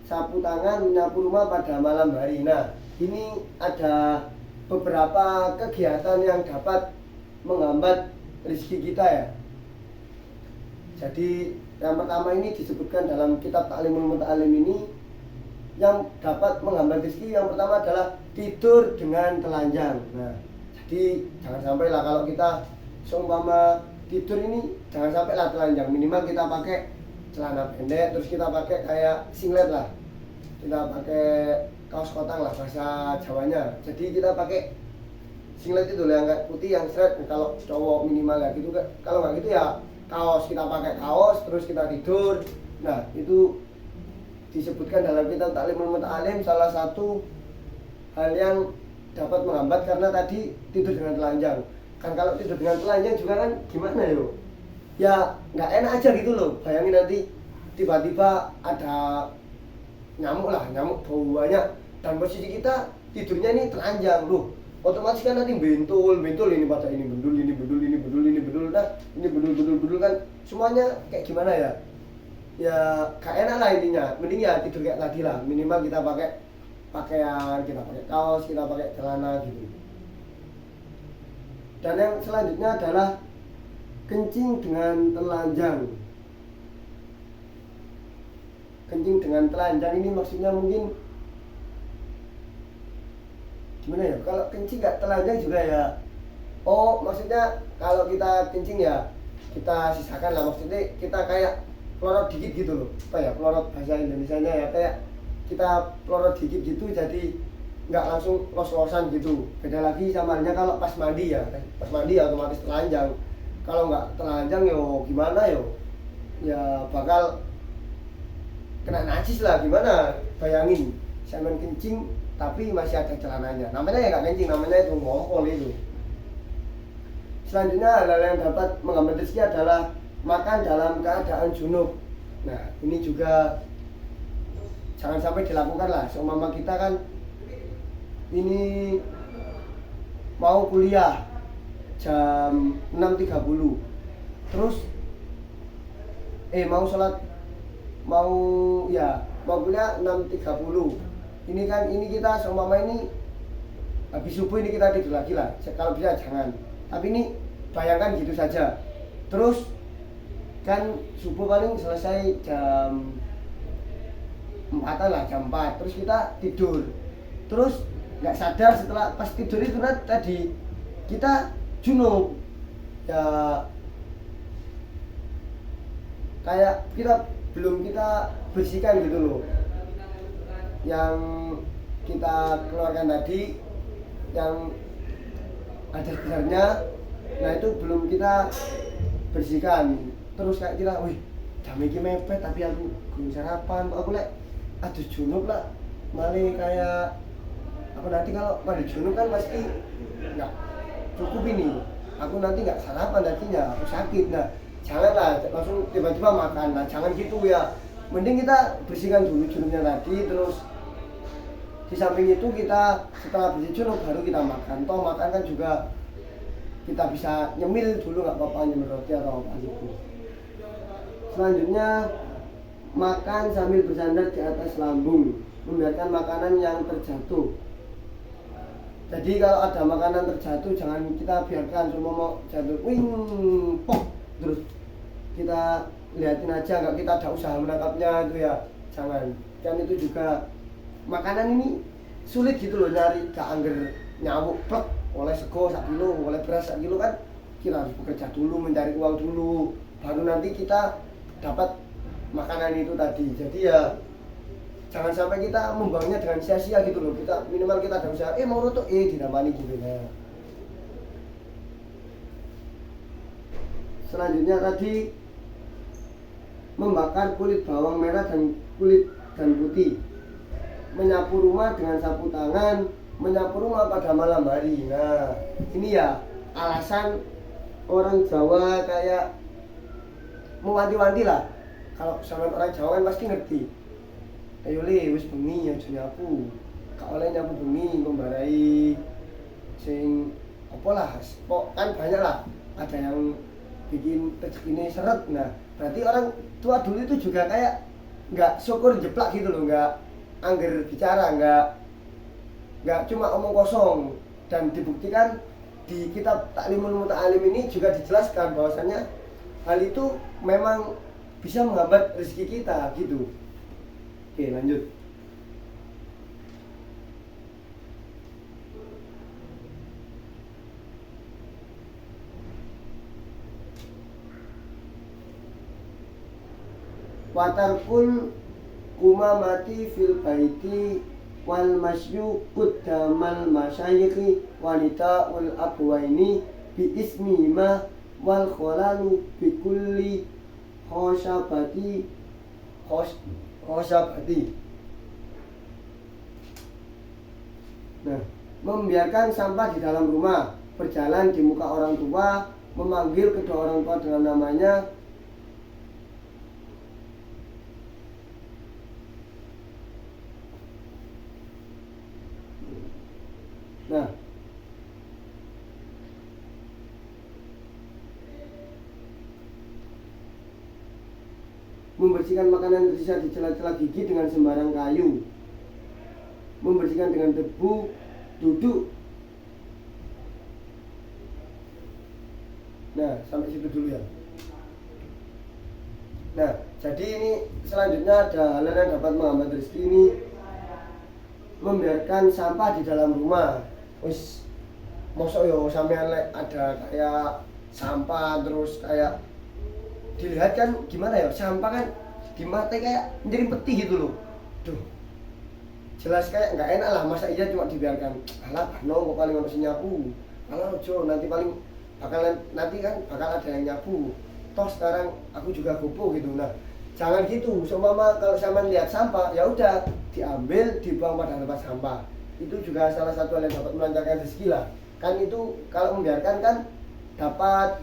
sapu tangan, menyapu rumah pada malam hari. Nah, ini ada beberapa kegiatan yang dapat menghambat rezeki kita ya. Jadi yang pertama ini disebutkan dalam kitab Ta'limul Muta'allim ini, yang dapat menghambat rezeki yang pertama adalah tidur dengan telanjang. Nah, jadi jangan sampai lah kalau kita seumpama tidur ini, jangan sampai lah telanjang. Minimal kita pakai celana pendek, terus kita pakai kayak singlet lah, kita pakai kaos kotang lah bahasa Jawanya. Jadi kita pakai singlet itu yang kayak putih yang straight. Kalau cowok minimal kayak gitu, kalau nggak gitu ya kaos, kita pakai kaos terus kita tidur. Nah, itu disebutkan dalam kitab Ta'limul Muta'allim salah satu hal yang dapat menghambat karena tadi tidur dengan telanjang. Kan kalau tidur dengan telanjang juga kan gimana yo? Ya nggak enak aja gitu loh. Bayangin nanti tiba-tiba ada nyamuk lah, nyamuk bau banyak, dan posisi kita tidurnya ini telanjang loh, otomatis kan nanti bentul ini pada ini bendul, nah ini bendul kan semuanya kayak gimana ya? Ya gak enak lah intinya. Mending ya tidur kayak tadi lah, minimal kita pakai pakaian, kita pakai kaos, kita pakai celana gitu. Dan yang selanjutnya adalah kencing dengan telanjang. Kencing dengan telanjang ini maksudnya mungkin gimana ya? Kalau kencing gak telanjang juga ya, oh maksudnya kalau kita kencing ya kita sisakan lah, maksudnya kita kayak pelorot dikit gitu loh. Apa ya, pelorot bahasa Indonesianya ya, kayak kita pelorot dikit gitu, jadi nggak langsung los-losan gitu. Beda lagi sama halnya kalau pas mandi ya, otomatis telanjang. Kalau nggak telanjang yo gimana yo, ya bakal kena najis lah. Gimana, bayangin saya main kencing tapi masih ada celananya, namanya ya nggak kencing, namanya itu ngompol itu. Selanjutnya hal yang dapat menghambat rezeki adalah makan dalam keadaan junub. Nah, ini juga jangan sampai dilakukan lah. Seumpama kita kan ini mau kuliah jam 6.30, terus mau kuliah 6.30. Ini kita seumpama ini habis subuh ini kita tidur lagi lah, kalau bisa jangan. Tapi ini bayangkan gitu saja. Terus kan subuh paling selesai jam 4 lah, jam 4. Terus kita tidur. Terus nggak sadar setelah pas tidur itu tadi kita junub. Ya kayak belum kita bersihkan gitu loh. Yang kita keluarkan tadi yang ada besarnya, nah itu belum kita bersihkan. Terus kayak kita, wih jam ini mepet tapi aku belum sarapan, aku aduh junub lah, malah kayak aku nanti kalau pada junub kan pasti nggak cukup ini, aku nanti nggak sarapan nantinya, aku sakit. Nah janganlah langsung tiba-tiba makan, nah jangan gitu ya. Mending kita bersihkan dulu junubnya tadi, terus di samping itu kita setelah bersih junub baru kita makan. Toh makan kan juga kita bisa nyemil dulu, nggak apa-apa, nyemil roti atau apa gitu. Selanjutnya makan sambil bersandar di atas lambung, membiarkan makanan yang terjatuh. Jadi kalau ada makanan terjatuh jangan kita biarkan, semua mau jatuh wing pok terus kita liatin aja, nggak kita ada usaha menangkapnya itu ya jangan. Kan itu juga makanan ini sulit gitu loh nyari, gak angger nyamuk plek oleh sego 1 kilo, oleh beras 1 kilo, kan kita harus bekerja dulu, mencari uang dulu, baru nanti kita dapat makanan itu tadi. Jadi ya jangan sampai kita membuangnya dengan sia-sia gitu loh. Kita minimal kita ada usaha, mau rotok dinamani gitu ya. Selanjutnya tadi membakar kulit bawang merah dan putih, menyapu rumah dengan sapu tangan, menyapu rumah pada malam hari. Nah ini ya alasan orang Jawa kayak mewanti-wanti lah. Kalau sama orang Jawa kan pasti ngerti. Ayo le wis bengi aja nyapu. Gak oleh nyapu bengi membarai sing apalah, kok kan banyak lah. Ada yang bikin rezeki ini seret. Nah, berarti orang tua dulu itu juga kayak nggak syukur jeplak gitu loh, nggak angger bicara, nggak cuma omong kosong. Dan dibuktikan di kitab Ta'limul Muta'alim ini juga dijelaskan bahwasannya hal itu memang bisa menghambat rezeki kita gitu. Oke, lanjut. Watarkul kumamati fil baiti wal masyu quddamal masyayikhi wanita ul abwaini bi ismi ma wal kholalu bi kulli khosyabati khosyabati. Nah, membiarkan sampah di dalam rumah, berjalan di muka orang tua, memanggil kedua orang tua dengan namanya. Nah, membersihkan makanan tersisa di celah-celah gigi dengan sembarang kayu, membersihkan dengan debu, duduk. Nah, sampai situ dulu ya. Nah, jadi ini selanjutnya ada hal yang dapat menghambat rezeki ini, membiarkan sampah di dalam rumah. Wis mosok yo sampean ada kayak sampah terus kayak dilihat kan gimana ya, sampah kan di mata kayak menjadi peti gitu loh. Duh, jelas kayak nggak enak lah, masa iya cuma dibiarkan. Alah no kok paling harus nyapu, alah ojo nanti paling nanti kan bakal ada yang nyapu, toh sekarang aku juga gopo gitu. Nah, jangan gitu. Seumpama kalau sama lihat sampah ya udah diambil dibuang pada tempat sampah, itu juga salah satu hal yang dapat melancarkan rezeki lah. Kan itu kalau membiarkan kan dapat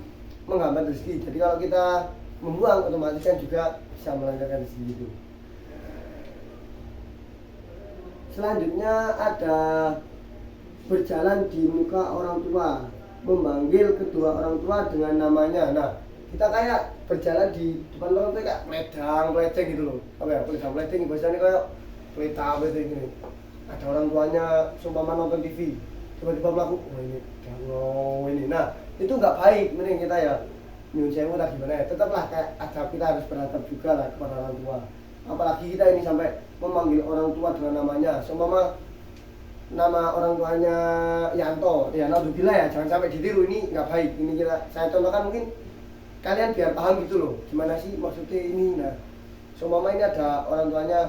menghambat rezeki. Jadi kalau kita membuang otomatis kan juga bisa melancarkan rezeki itu. Selanjutnya ada berjalan di muka orang tua, memanggil kedua orang tua dengan namanya. Nah, kita kayak berjalan di depan orang tua kayak meledang gitu loh. Apa ya, meledang bahasanya kayak pelita gini. Ada orang tuanya seumpama nonton TV, tiba-tiba melaku, ini. Nah, itu nggak baik. Mending kita ya nyun sewu lah gimana ya, tetaplah kayak adab, kita harus beradab juga lah kepada orang tua. Apalagi kita ini sampai memanggil orang tua dengan namanya. Seumpama nama orang tuanya Yanto, ya naudzubillah ya, jangan sampai ditiru, ini nggak baik. Ini saya contohkan mungkin kalian biar paham gitu loh, gimana sih maksudnya ini. Nah, seumpama ini ada orang tuanya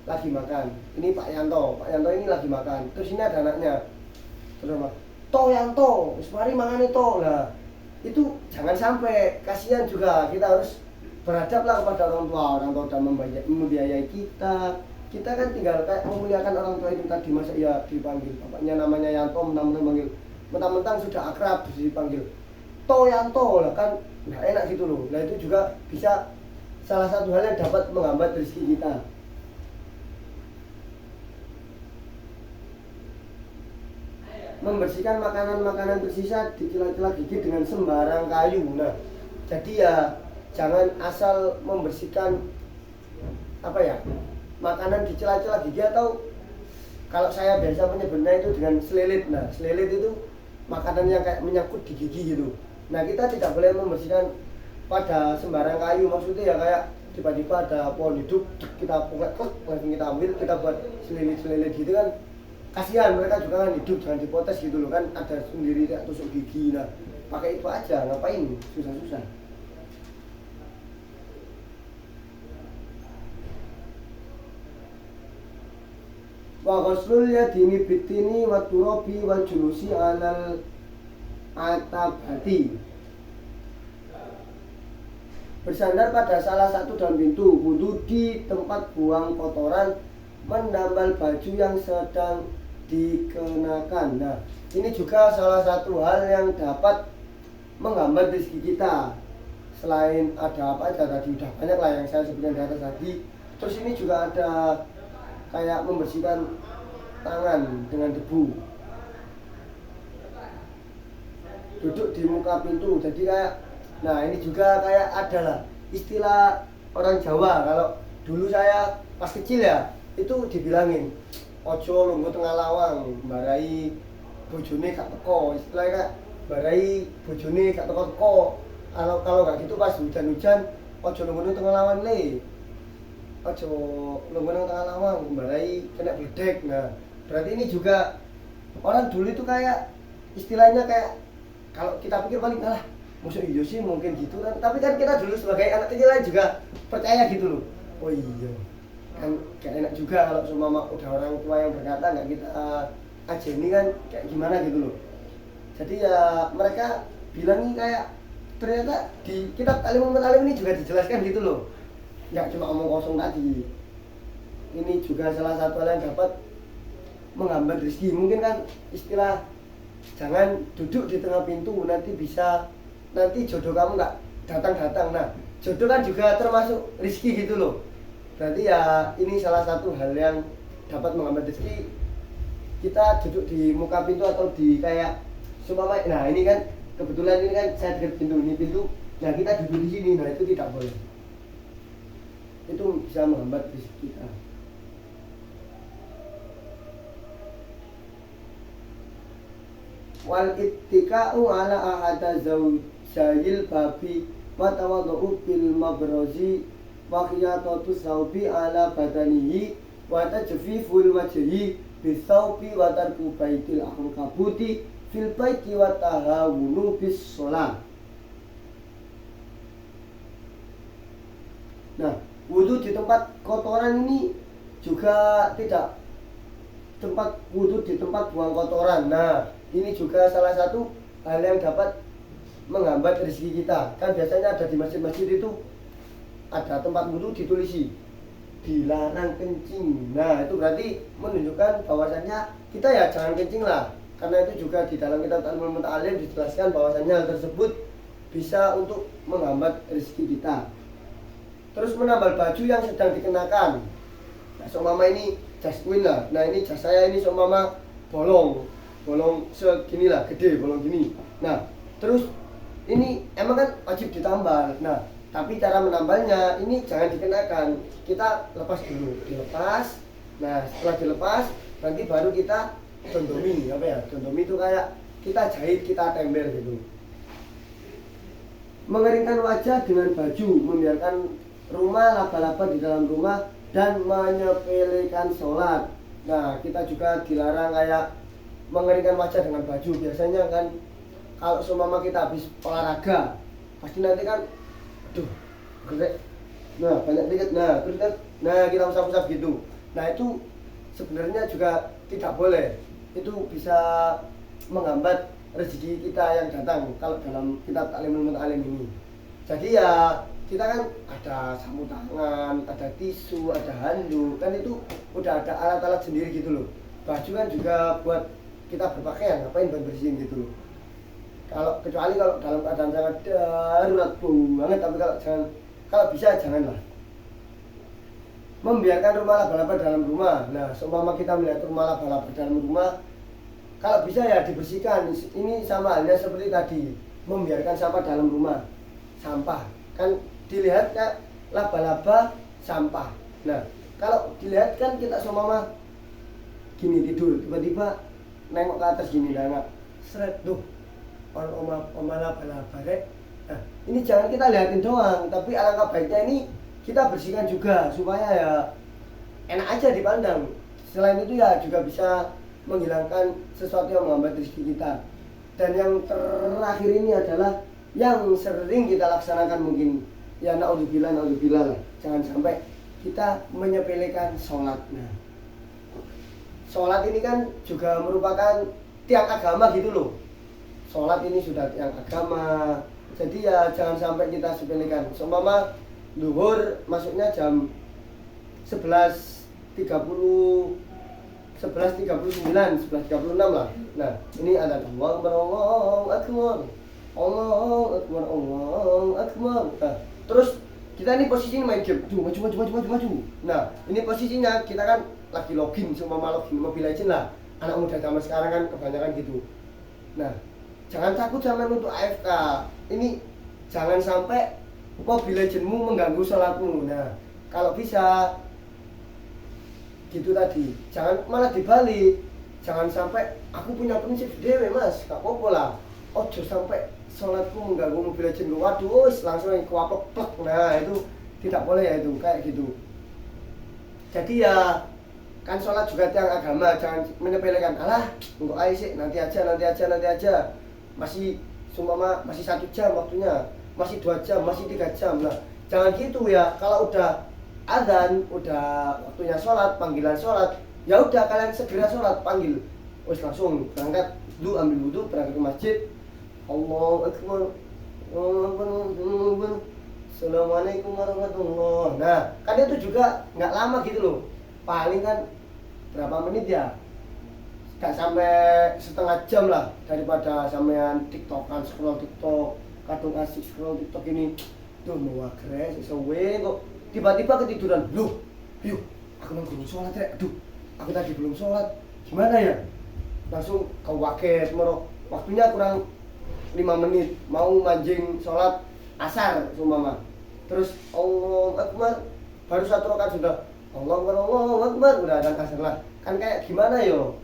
lagi makan, ini Pak Yanto ini lagi makan, terus ini ada anaknya, terus apa? Yanto, mari makan itu. Nah, itu jangan sampai, kasihan juga. Kita harus beradab lah kepada orang tua sudah membiayai kita kan tinggal kayak memuliakan orang tua itu tadi. Masa ya dipanggil bapaknya namanya Yanto, mentang-mentang sudah akrab terus dipanggil Yanto lah, kan nggak enak gitu loh. Nah, itu juga bisa salah satu hal yang dapat menghambat rezeki kita. Membersihkan makanan-makanan tersisa di celah-celah gigi dengan sembarang kayu. Nah, jadi ya jangan asal membersihkan makanan di celah-celah gigi, atau kalau saya biasa menyebutnya itu dengan selilit. Nah, selilit itu makanan yang kayak menyangkut di gigi gitu. Nah, kita tidak boleh membersihkan pada sembarang kayu. Maksudnya ya kayak tiba-tiba ada pohon hidup, kita langsung kita ambil, kita buat selilit gitu kan. Kasihan, mereka juga kan hidup, jangan dipotes gitu loh kan, ada sendiri kayak tusuk gigi. Nah, pakai itu aja, ngapain susah-susah. Wa ghuslul yadini bitini wa turabi wa julusi alal atabati. Bersandar pada salah satu daun pintu, wudu di tempat buang kotoran, menambal baju yang sedang dikenakan. Nah, ini juga salah satu hal yang dapat menghambat rezeki kita. Selain ada apa aja tadi, udah banyak lah yang saya sebutkan di atas tadi. Terus ini juga ada kayak membersihkan tangan dengan debu, duduk di muka pintu. Jadi kayak, nah ini juga kayak adalah istilah orang Jawa. Kalau dulu saya pas kecil ya, itu dibilangin ojo lungguh tengah lawang, barai bojone gak teko. Istilahnya kayak barai bojone gak teko-teko. Kalau gak gitu pas hujan-hujan, ojo lungguh tengah lawang le, ojo lungguh tengah lawang, barai kena bledek. Nah berarti ini juga orang dulu itu kayak istilahnya kayak, kalau kita pikir paling alah maksud iya sih mungkin gitu kan, tapi kan kita dulu sebagai anak kecil juga percaya gitu loh. Oh iya kan gak enak juga kalau semua udah orang tua yang berkata nggak kita ajeni kan kayak gimana gitu loh. Jadi ya mereka bilang nih kayak ternyata di kitab Ta'limul Muta'allim ini juga dijelaskan gitu loh, nggak cuma omong kosong tadi. Ini juga salah satu hal yang dapat menghambat rezeki. Mungkin kan istilah jangan duduk di tengah pintu, nanti jodoh kamu nggak datang-datang. Nah jodoh kan juga termasuk rezeki gitu loh. Berarti ya ini salah satu hal yang dapat menghambat rezeki. Kita duduk di muka pintu atau di kayak seumpama, nah ini kan kebetulan ini kan saya dekat pintu, ini pintu, nah kita duduk di sini, nah itu tidak boleh. Itu bisa menghambat rezeki kita. Wal ittika'u ala ahada zawjayil babi wa tawaddu'u bil mabrazi wa khiyatatu sawbi ala badanihi wa tajfiful wajhi bisawbi wa tarku baitil akhkabuti fil baiti wa tahawunu bis shalah. Nah, wudu di tempat kotoran ini juga tidak, tempat wudu di tempat buang kotoran. Nah ini juga salah satu hal yang dapat menghambat rezeki kita. Kan biasanya ada di masjid-masjid itu ada tempat wudu ditulisi dilarang kencing. Nah itu berarti menunjukkan bahwasannya kita ya jangan kencing lah. Karena itu juga di dalam kitab Ta'limul Muta'allim dijelaskan bahwasannya hal tersebut bisa untuk menghambat rezeki kita. Terus menambal baju yang sedang dikenakan. Nah seumpama ini jas queen lah. Nah ini jas saya ini seumpama bolong segini lah, gede, bolong gini. Nah terus ini emang kan wajib ditambal. Nah tapi cara menambalnya ini jangan dikenakan, kita lepas dulu, dilepas. Nah setelah dilepas nanti baru kita dondomi. Apa ya, dondomi itu kayak kita jahit, kita tempel gitu. Mengeringkan wajah dengan baju, membiarkan rumah laba-laba di dalam rumah, dan menyepelekan sholat. Nah kita juga dilarang kayak mengeringkan wajah dengan baju. Biasanya kan kalau seumpama kita habis olahraga pasti nanti kan aduh gede, nah banyak dikit, nah terus kan, nah kita usap-usap gitu. Nah itu sebenarnya juga tidak boleh, itu bisa menghambat rezeki kita yang datang kalau dalam kitab Ta'limul Muta'allim ini. Jadi ya kita kan ada sapu tangan, ada tisu, ada handuk, kan itu udah ada alat-alat sendiri gitu loh. Baju kan juga buat kita berpakaian, ngapain buat bersihin gitu loh. Kecuali kalau dalam keadaan sangat darurat banget, tapi kalau bisa janganlah. Membiarkan rumah laba-laba dalam rumah. Nah seumpama kita melihat rumah laba-laba dalam rumah, kalau bisa ya dibersihkan. Ini sama halnya seperti tadi, membiarkan sampah dalam rumah. Sampah kan dilihat kayak laba-laba sampah. Nah kalau dilihat kan kita seumpama gini tidur, tiba-tiba nengok ke atas gini, nengok seret tuh oma laba-laba deh. Nah ini jangan kita lihatin doang, tapi alangkah baiknya ini kita bersihkan juga supaya ya enak aja dipandang. Selain itu ya juga bisa menghilangkan sesuatu yang menghambat rezeki kita. Dan yang terakhir ini adalah yang sering kita laksanakan mungkin ya naudzubillah lah, jangan sampai kita menyepelekan sholat. Nah sholat ini kan juga merupakan tiang agama gitu loh. Sholat ini sudah tiang agama, jadi ya jangan sampai kita sepelekan. Seumpama zuhur masuknya jam 11.30, 11.39, 11.36 lah. Nah, ini ada Allahu Akbar, Allahu Akbar, Allahu Akbar, Allahu Akbar. Nah, terus kita ini posisinya main game, tuh maju. Nah, ini posisinya kita kan lagi login, semua login Mobile Legends lah. Anak muda zaman sekarang kan kebanyakan gitu. Nah, jangan takut sama untuk AFK. Ini jangan sampai Mobile Legends-mu mengganggu sholatmu. Nah, kalau bisa gitu tadi, jangan malah dibalik. Jangan sampai aku punya prinsip dewe mas, gak apa-apa lah. Ojo sampai sholatku mengganggu Mobile Legends. Waduh, langsung yang kuaplek. Nah, itu tidak boleh ya itu, kayak gitu. Jadi ya kan sholat juga tiang agama, jangan menyepelekan. Alah, enggak aja sih, nanti aja. Masih masih 1 jam waktunya, masih 2 jam, masih 3 jam. Nah, jangan gitu ya. Kalau udah azan, udah waktunya sholat, panggilan sholat, ya udah kalian segera sholat, panggil, wes langsung berangkat dulu, ambil wudhu, berangkat ke masjid. Allahu Akbar, Assalamualaikum warahmatullahi. Nah, kan itu juga nggak lama gitu loh, paling kan berapa menit ya, gak sampai setengah jam lah, daripada sampean tiktokan, scroll tiktok, kadung asik scroll tiktok ini tuh mau agres, sesuai kok tiba-tiba ketiduran. Loh, yuk, aku belum sholat ya. Aduh, aku tadi belum sholat. Gimana ya? Langsung kau waket, moro. Waktunya kurang 5 menit. Mau manjing sholat asar, sumama. Terus Allahu Akbar, baru 1 rakaat sudah Allahu Akbar, udah ada asar lah. Kan kayak gimana yo?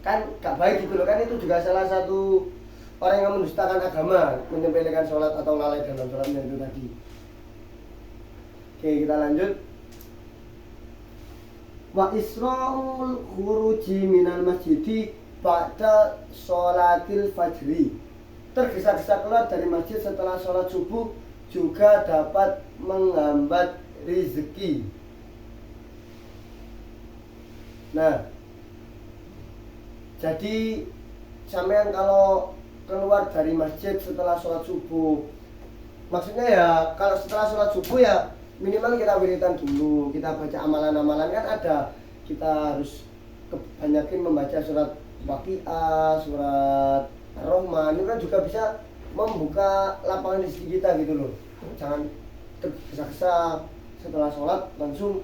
Kan gak baik gitu loh. Kan itu juga salah satu orang yang mendustakan agama, menyepelekan sholat atau lalai dalam sholatnya itu tadi. Oke, kita lanjut. Wa isra'ul khuruji minal masjidi ba'da sholatil fajri. Tergesa-gesa keluar dari masjid setelah sholat subuh juga dapat menghambat rezeki. Nah, jadi sampean kalau keluar dari masjid setelah sholat subuh, maksudnya ya kalau setelah sholat subuh ya minimal kita wiridan dulu, kita baca amalan-amalan kan ada. Kita harus kebanyakin membaca surat Waqiah, surat Ar-Rahman. Ini kan juga bisa membuka lapangan rezeki kita gitu loh. Jangan tergesa-gesa setelah sholat langsung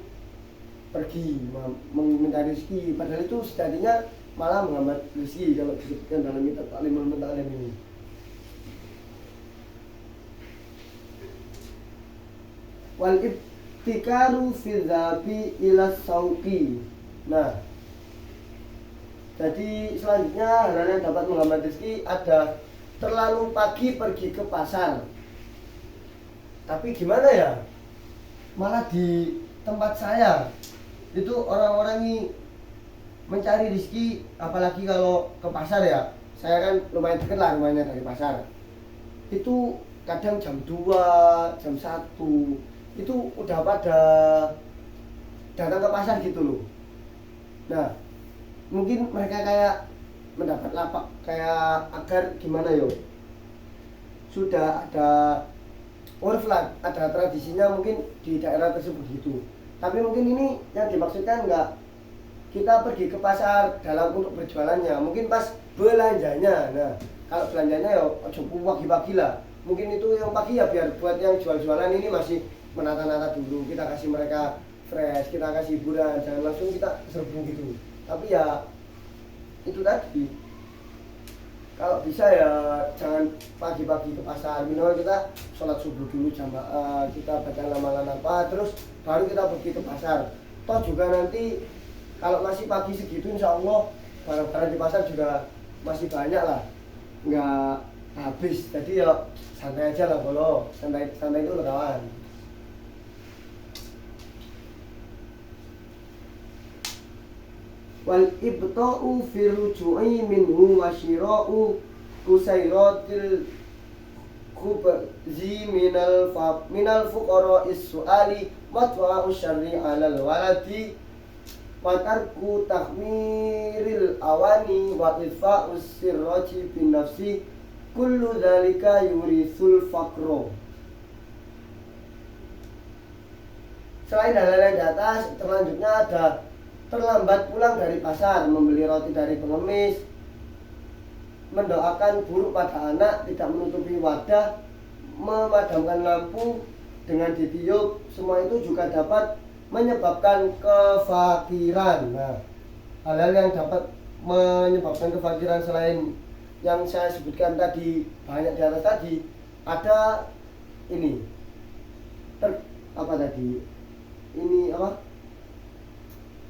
pergi meminta rezeki. Padahal itu sejatinya malah menghambat rezeki kalau disebutkan dalam kitab Ta'limul Muta'allim ini. Wal ibtikaru fi dzabi ila sauqi. Nah, jadi selanjutnya hal yang dapat menghambat rezeki ada terlalu pagi pergi ke pasar. Tapi gimana ya? Malah di tempat saya itu orang-orang ini mencari rezeki, apalagi kalau ke pasar ya. Saya kan lumayan dekat lah rumahnya dari pasar. Itu kadang jam 2, jam 1 itu udah pada datang ke pasar gitu loh. Nah, mungkin mereka kayak mendapat lapak, kayak agar gimana yo, sudah ada urf lah, ada tradisinya mungkin di daerah tersebut gitu. Tapi mungkin ini yang dimaksudkan enggak kita pergi ke pasar dalam untuk berjualannya, mungkin pas belanjanya. Nah, kalau belanjanya ya ojo pagi-pagi lah. Mungkin itu yang pagi ya biar buat yang jual-jualan ini masih menata-nata dulu, kita kasih mereka fresh, kita kasih hiburan, jangan langsung kita serbu gitu. Tapi ya itu tadi, kalau bisa ya jangan pagi-pagi ke pasar, minimal kita sholat subuh dulu jamaah, kita baca amalan apa, terus baru kita pergi ke pasar. Toh juga nanti kalau masih pagi segitu insya Allah barang-barang di pasar juga masih banyak lah, nggak habis. Jadi ya santai aja lah, bolo santai itu kawan. Wal ibta'u fi ruju'i minhu wa shira'u kusairatil khubzi minal fuqara'is su'ali wa ta'u syarri 'alal waladi wa tarku tahmiril awani wa idfa'us sirraji bin nafsi kullu dzalika yurisul faqra. Selain hal-hal yang di atas, selanjutnya ada terlambat pulang dari pasar, membeli roti dari pengemis, mendoakan buruk pada anak, tidak menutupi wadah, memadamkan lampu dengan ditiup, semua itu juga dapat menyebabkan kefakiran. Nah, hal-hal yang dapat menyebabkan kefakiran selain yang saya sebutkan tadi, banyak di atas tadi, ada ini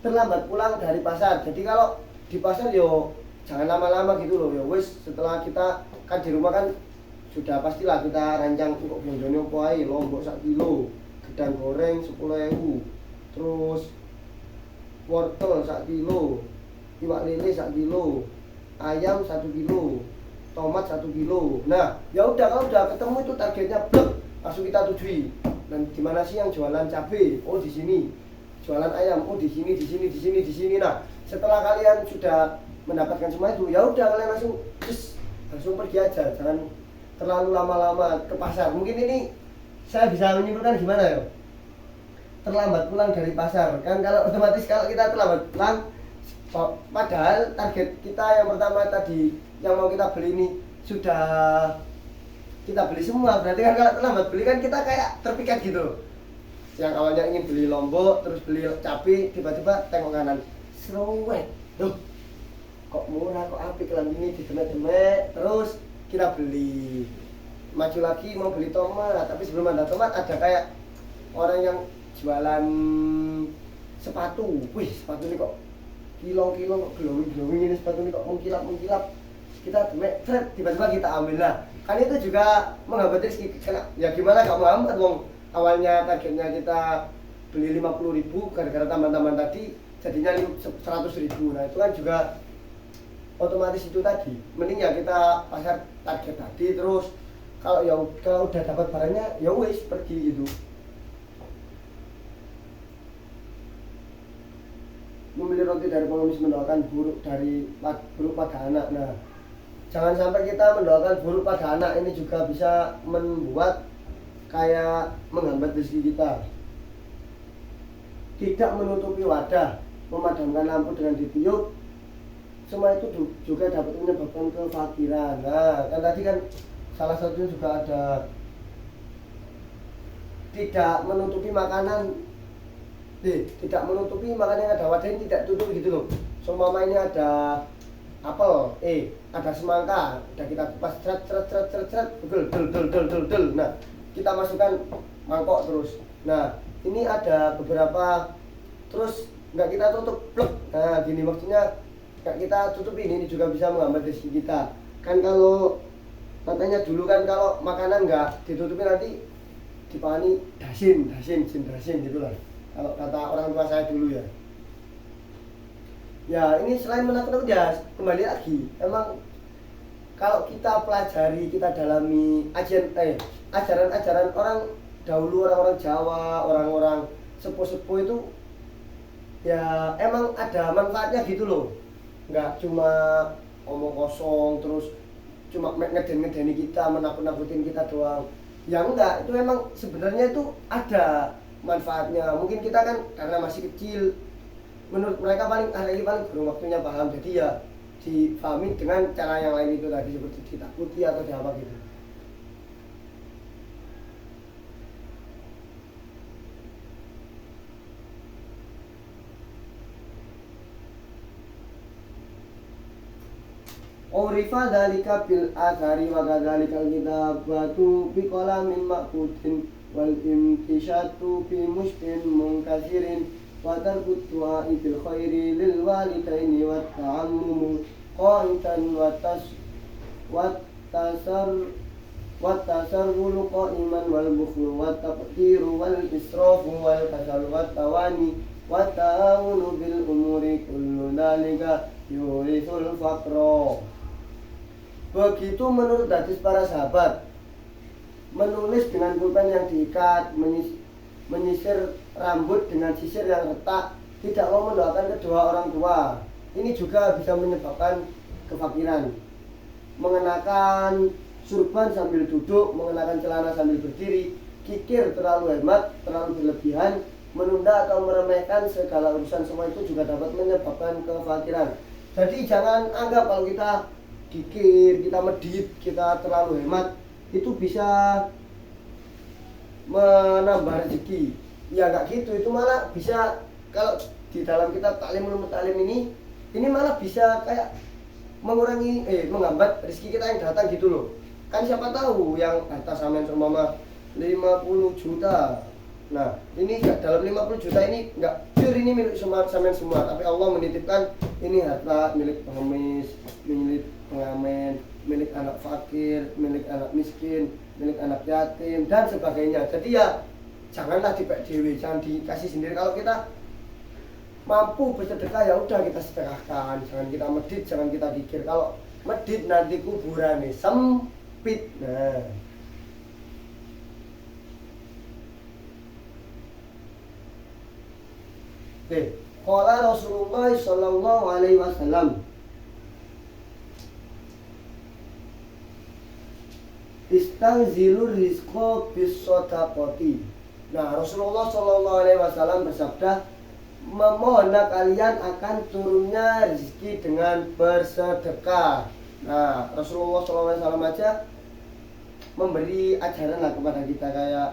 terlambat pulang dari pasar. Jadi kalau di pasar yo jangan lama-lama gitu loh, ya wis setelah kita kan di rumah kan sudah pastilah kita rancang untuk belanja opo ae, lombok 1 kilo, gedang goreng 10.000, terus wortel 1 kilo, iwak lele 1 kilo, ayam 1 kilo, tomat 1 kilo. Nah, ya udah kalau udah ketemu itu targetnya blek, langsung kita tujui. Dan di mana sih yang jualan cabai? Oh, di sini. Jualan ayam, oh di sini. Nah, setelah kalian sudah mendapatkan semua itu, ya udah kalian langsung pergi aja, jangan terlalu lama-lama ke pasar. Mungkin ini saya bisa menyimpulkan gimana ya? Terlambat pulang dari pasar. Kan kalau otomatis kalau kita terlambat pulang, padahal target kita yang pertama tadi yang mau kita beli ini sudah kita beli semua. Berarti kan kalau terlambat beli kan kita kayak terpikat gitu. Yang awalnya ingin beli lombok, terus beli cabai, tiba-tiba tengok kanan, serowet, loh kok murah, kok apik lah ini, didemek-demek, terus kita beli. Maju lagi mau beli tomat, tapi sebelum ada tomat ada kayak orang yang jualan sepatu. Wih, sepatu ini kok kilo-kilo, kok glowing ini, sepatu ini kok mengkilap. Kita demek, tiba-tiba kita ambil lah. Kan itu juga menghambat rezeki. Ya gimana gak menghambat wong awalnya targetnya kita beli 50.000, gara-gara tambahan-tambahan tadi jadinya 100.000. Nah itu kan juga otomatis itu tadi. Mending ya kita pasar target tadi, terus kalau udah dapat barangnya ya wis pergi gitu. Membeli roti dari pengemis, mendoakan buruk pada anak. Nah, jangan sampai kita mendoakan buruk pada anak, ini juga bisa membuat kayak menghambat rezeki kita. Tidak menutupi wadah, memadamkan lampu dengan ditiup, semua itu juga dapat menyebabkan kefakiran. Nah, kan tadi kan salah satunya juga ada tidak menutupi makanan yang ada wadahnya, tidak tutup gitu loh. Seumpama ini ada apel, ada semangka, udah kita kupas del. Nah, kita masukkan mangkok terus. Nah, ini ada beberapa, terus nggak kita tutup plek. Nah, gini maksudnya nggak kita tutup ini juga bisa menghambat rezeki kita. Kan kalau katanya dulu kan kalau makanan nggak ditutupi nanti dipani dasin gitulah. Kalau kata orang tua saya dulu ya. Ya ini selain menakut-nakut ya kembali lagi. Emang kalau kita pelajari, kita dalami ajaran-ajaran orang dahulu, orang-orang Jawa, orang-orang sepuh-sepuh itu ya emang ada manfaatnya gitu loh. Nggak cuma omong kosong terus cuma ngeden-ngedeni kita, menakut-nakutin kita doang. Ya enggak, itu memang sebenarnya itu ada manfaatnya. Mungkin kita kan karena masih kecil, menurut mereka paling belum waktunya paham, jadi ya dipahami dengan cara yang lain itu tadi, seperti ditakuti atau apa gitu. Urifa dzalika bil athari wa kadzalika al-kitabatu bi qalamin ma'qudin wal imtishatu fi mushkin munkasirin wa tarkut du'a'i bil khairi lil walidaini wat ta'ammumu qaitan wa tasarrulu qa'iman wal bukhlu wa taqdiru wal israfu wal kasal wa tawani wa ta'awunu bil umuri kullu dhalika yurisul faqra. Begitu menurut hadis para sahabat, menulis dengan pulpen yang diikat, menyisir rambut dengan sisir yang retak, tidak mau mendoakan kedua orang tua, ini juga bisa menyebabkan kefakiran. Mengenakan surban sambil duduk, mengenakan celana sambil berdiri, kikir terlalu hemat, terlalu berlebihan, menunda atau meremehkan segala urusan, semua itu juga dapat menyebabkan kefakiran. Jadi jangan anggap kalau kita kikir, kita medit, kita terlalu hemat itu bisa menambah rezeki. Ya nggak gitu, itu malah bisa, kalau di dalam kitab Ta'limul Muta'allim ini malah bisa kayak mengurangi menghambat rezeki kita yang datang gitu loh. Kan siapa tahu yang harta sampean seumpama 50 juta. Nah, ini dalam 50 juta ini enggak pure ini milik sampean semua, tapi Allah menitipkan ini harta milik pengemis, milik pengamen, milik anak fakir, milik anak miskin, milik anak yatim dan sebagainya. Jadi ya janganlah dipek dewe, jangan dikasih sendiri. Kalau kita mampu bersedekah ya udah kita sedekahkan, jangan kita medit, jangan kita pikir. Kalau medit nanti kuburan nih sempit. Nah, oke, qala Rasulullah sallallahu alaihi wasallam, istangzilur rizqa bis shadaqati. Nah, Rasulullah sallallahu alaihi wasallam bersabda, memohonlah kalian akan turunnya rezeki dengan bersedekah. Nah, Rasulullah SAW aja memberi ajaran lah kepada kita, kayak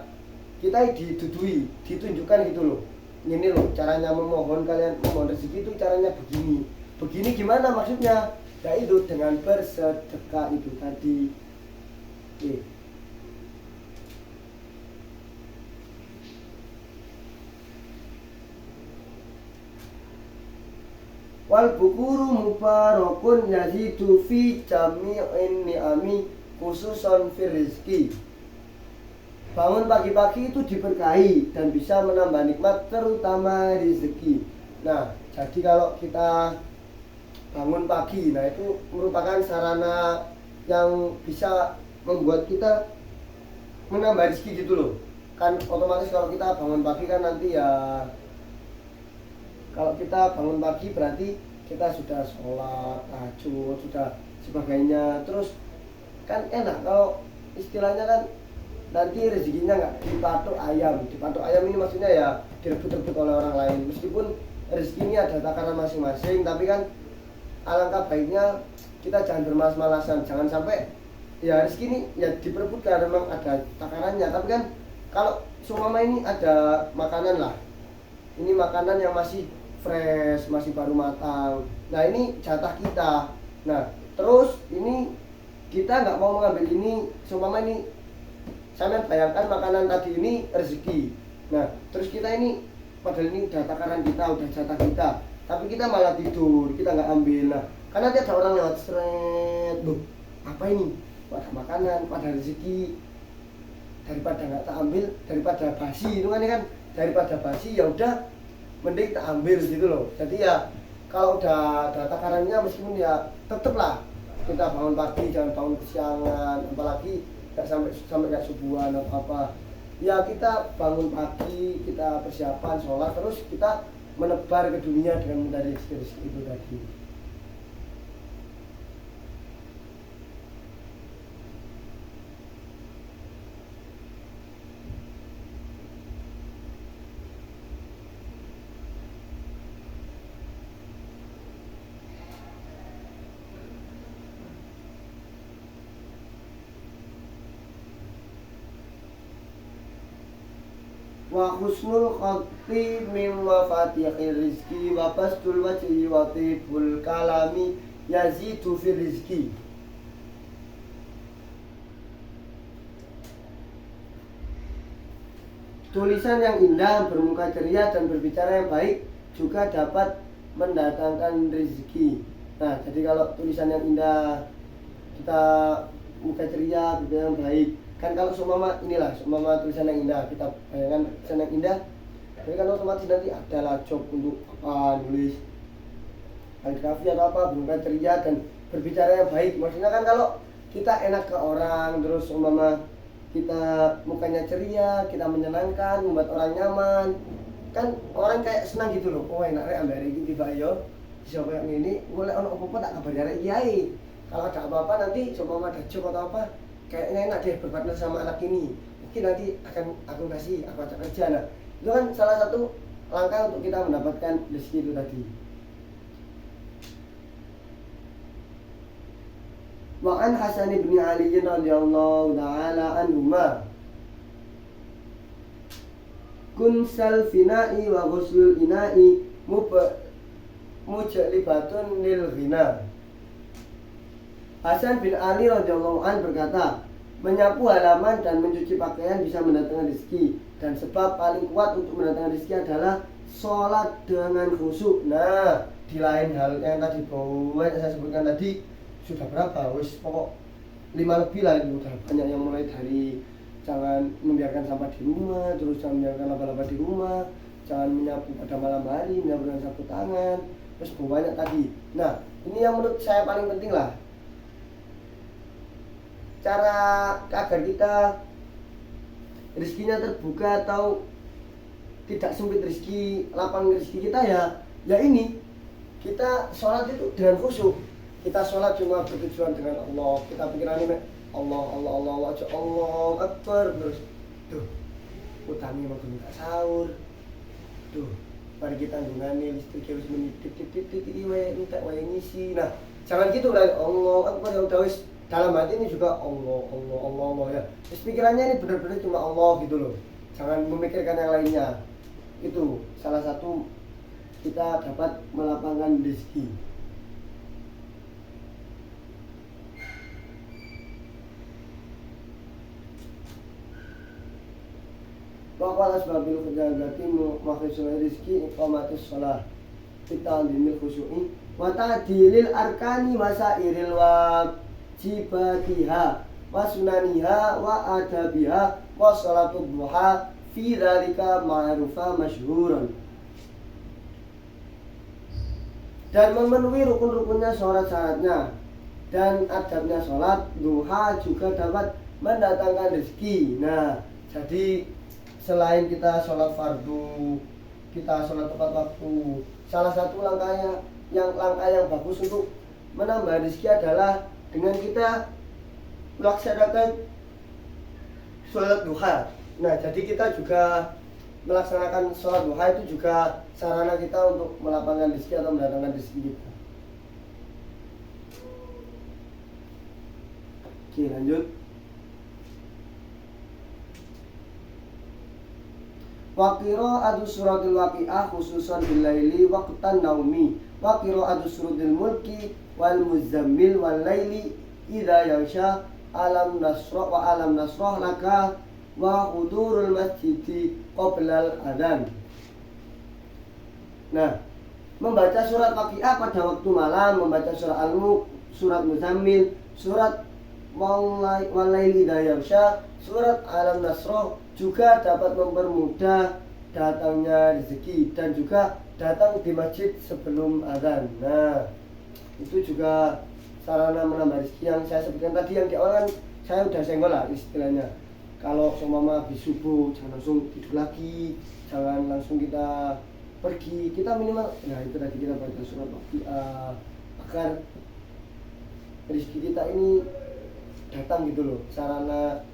kita didudui, ditunjukkan gitu loh. Ini loh caranya memohon, kalian memohon rezeki itu caranya begini. Begini gimana maksudnya? Yaitu dengan bersedekah itu tadi. Wal bukuru mubarakun yazidu fi jami'in ni'ami khususan fil rizki. Bangun pagi-pagi itu diberkahi dan bisa menambah nikmat terutama rezeki. Nah, jadi kalau kita bangun pagi, nah itu merupakan sarana yang bisa membuat kita menambah rezeki gitu loh. Kan otomatis kalau kita bangun pagi kan nanti ya, kalau kita bangun pagi berarti kita sudah sholat, tahajud, sudah sebagainya. Terus kan enak kalau istilahnya kan nanti rezekinya nggak dipatok ayam. Dipatok ayam ini maksudnya ya direbut-rebut oleh orang lain. Meskipun rezeki ini ada takaran masing-masing, tapi kan alangkah baiknya kita jangan bermalas-malasan. Jangan sampai ya rezeki ini ya diperebutkan, memang ada takarannya. Tapi kan kalau seumpama ini ada makanan lah, ini makanan yang masih fresh, masih baru matang. Nah ini jatah kita. Nah terus ini kita nggak mau mengambil ini, seumpama ini sampai bayangkan makanan tadi ini rezeki. Nah terus kita ini padahal ini udah takaran kita, udah jatah kita, tapi kita malah tidur, kita nggak ambil. Nah karena nanti ada orang lewat seret, loh apa ini? Pada makanan, pada rezeki, daripada nggak tak ambil, daripada basi itu kan daripada basi ya udah mending tak ambil gitu loh. Jadi ya kalau udah ada takarannya, meskipun ya teteplah kita bangun pagi, jangan bangun kesiangan, apalagi nggak sampai kayak subuhan atau apa. Ya kita bangun pagi, kita persiapan sholat, terus kita menebar ke dunia dengan mencari rezeki itu tadi. Wa husnul khatti min mafatihir rizki wa bastul wajhi wa tibul kalami yazidu fil rizki. Tulisan yang indah, bermuka ceria dan berbicara yang baik juga dapat mendatangkan rezeki. Nah, jadi kalau tulisan yang indah, kita muka ceria, berbicara yang baik, kan kalau seumpama inilah, seumpama tulisan yang indah, kita bayangkan tulisan yang indah, jadi kan otomatis nanti ada lah job untuk apa, nulis kaligrafi atau apa, bermuka ceria dan berbicara yang baik. Maksudnya kan kalau kita enak ke orang, terus seumpama kita mukanya ceria, kita menyenangkan, membuat orang nyaman, kan orang kayak senang gitu loh. Oh enak rek ambek iki tiba yo iso kayak ngene, golek ono apa-apa tak kabari arek Kalau ada apa-apa nanti seumpama ada job atau apa, kayaknya enak deh berpartner sama anak ini. Mungkin nanti akan aku kasih, aku ajak kerja. Nah, itu kan salah satu langkah untuk kita mendapatkan rezeki itu tadi. Wa an Hasan bin Ali radhiyallahu taala anhuma kun sal fina'i wa ghuslul ina'i mujalibatun lil ghina. Hasan bin Ali radhiyallahu an berkata, menyapu halaman dan mencuci pakaian bisa mendatangkan rezeki, dan sebab paling kuat untuk mendatangkan rezeki adalah sholat dengan khusyuk. Nah, di lain hal yang tadi bahwa saya sebutkan tadi, sudah berapa? Wis pokok 5 lebih lah, itu udah banyak yang mulai dari jangan membiarkan sampah di rumah, terus jangan membiarkan laba-laba di rumah, jangan menyapu pada malam hari, menyapu dengan sapu tangan, terus banyak tadi. Nah, ini yang menurut saya paling penting lah, cara agar kita rezekinya terbuka atau tidak sempit rezeki, lapang rezeki kita, ya ini kita sholat itu dengan khusyuk. Kita sholat cuma bertujuan dengan Allah, kita pikirannya Allah aja, Allah Akbar, terus tuh utami mau minta sahur, tuh mari kita ndungane listrik wis menit minta wae ngisi. Nah, jangan gitu lah, Allah Akbar ya udah wis, dalam hati ini juga Allah ya. Terus pikirannya ini benar-benar cuma Allah gitu loh. Jangan memikirkan yang lainnya. Itu salah satu kita dapat melapangkan rezeki. Waqala asbabil khujagati makhisul rizki iqamatis sholah bita'limil khusyu'i wa ta'dilil arkani masairil wajibatiha wa sunaniha wa adabiha wa sholatul duha fi dhalika ma'rufa masyhuran. Dan memenuhi rukun-rukunnya sholat syaratnya dan adabnya sholat duha juga dapat mendatangkan rezeki. Nah, jadi selain kita sholat fardu, kita sholat tepat waktu, salah satu langkah yang bagus untuk menambah rezeki adalah dengan kita melaksanakan sholat duha. Nah, jadi kita juga melaksanakan sholat duha itu juga sarana kita untuk melapangkan rezeki atau mendatangkan rezeki kita. Oke, lanjut. Wa qira'atu suratil waqi'ah khususan bil laili waqtan naumi wa qira'atu suratil mulki wal muzammil wal laili idza yansha alam nasrah wa alam nasrah laka wa hudurul masjidi qoblal adzan. Nah, membaca surat waqi'ah pada waktu malam, membaca surat al-mulk, surat muzammil, surat wal laili idza yansha, surat alam nasrah juga dapat mempermudah datangnya rezeki dan juga datang di masjid sebelum azan. Nah, itu juga sarana menambah rezeki yang saya sebutkan tadi, yang di awal kan saya udah senggol lah istilahnya. Kalau seumpama habis subuh jangan langsung tidur lagi, jangan langsung kita pergi, kita minimal, nah itu tadi kita baca surat waqi'ah agar rezeki kita ini datang gitu loh, sarana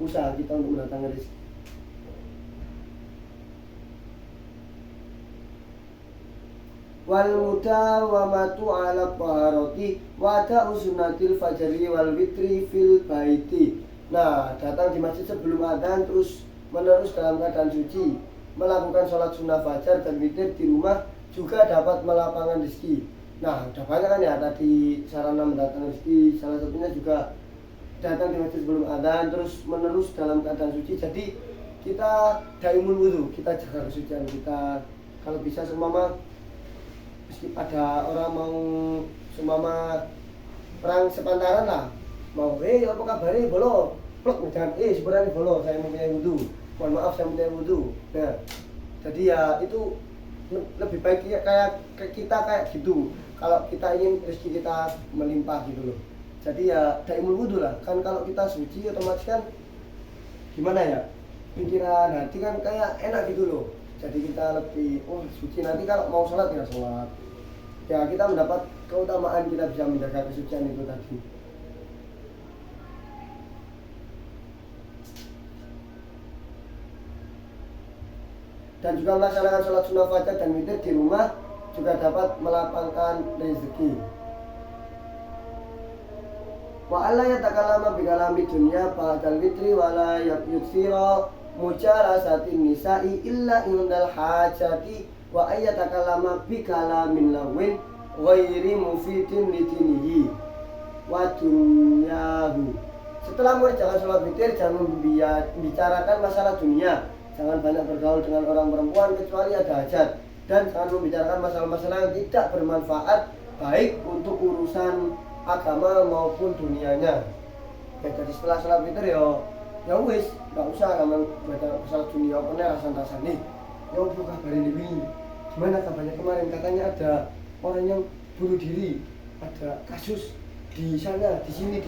usaha kita untuk mendatangkan rezeki. Wal mudawamatu ala taharati wa ta'u sunnatil fajri wal witri fil baiti. Nah, datang di masjid sebelum adzan terus menerus dalam keadaan suci, melakukan sholat sunnah fajar dan witir di rumah juga dapat melapangkan rezeki. Nah, udah banyak kan ya tadi sarana mendatangkan rezeki, salah satunya juga datang di masjid sebelum adzan terus menerus dalam keadaan suci. Jadi kita daimul wudu, kita jaga kesucian kita. Kalau bisa seumpama ada orang mau seumpama perang sepantaran lah, mau apa kabarnya bolo plek, jangan sebenarnya bolo, saya mempunyai wudu, mohon maaf saya mempunyai wudu. Nah, jadi ya itu lebih baik kayak kita kayak gitu kalau kita ingin rezeki kita melimpah gitu loh. Jadi ya daimul wudu lah, kan kalau kita suci otomatis kan gimana ya, pikiran hati kan kayak enak gitu loh. Jadi kita lebih suci, nanti kalau mau sholat ya sholat, ya kita mendapat keutamaan, kita bisa menjaga kesucian itu tadi. Dan juga melaksanakan sholat sunnah fajar dan witir di rumah juga dapat melapangkan rezeki. Wa alla yatakallama bi kalami dunya ba'dal witri wa la yuksira mujalasatin nisa'i illa indal hajati wa ayatakallama bi kalamin lawin ghairi mufidin lidinihi wa dunyahu. Setelah mengerjakan sholat witir, jangan membicarakan masalah dunia, jangan banyak bergaul dengan orang perempuan kecuali ada hajat, dan jangan membicarakan masalah-masalah yang tidak bermanfaat baik untuk urusan agama maupun dunianya. Jadi setelah sholat witir ya wis, nggak usah kamu baca masalah dunia karena rasan nih. Ya buka kabarin ini. Gimana kabarnya kemarin? Katanya ada orang yang bunuh diri, ada kasus di sana, di sini.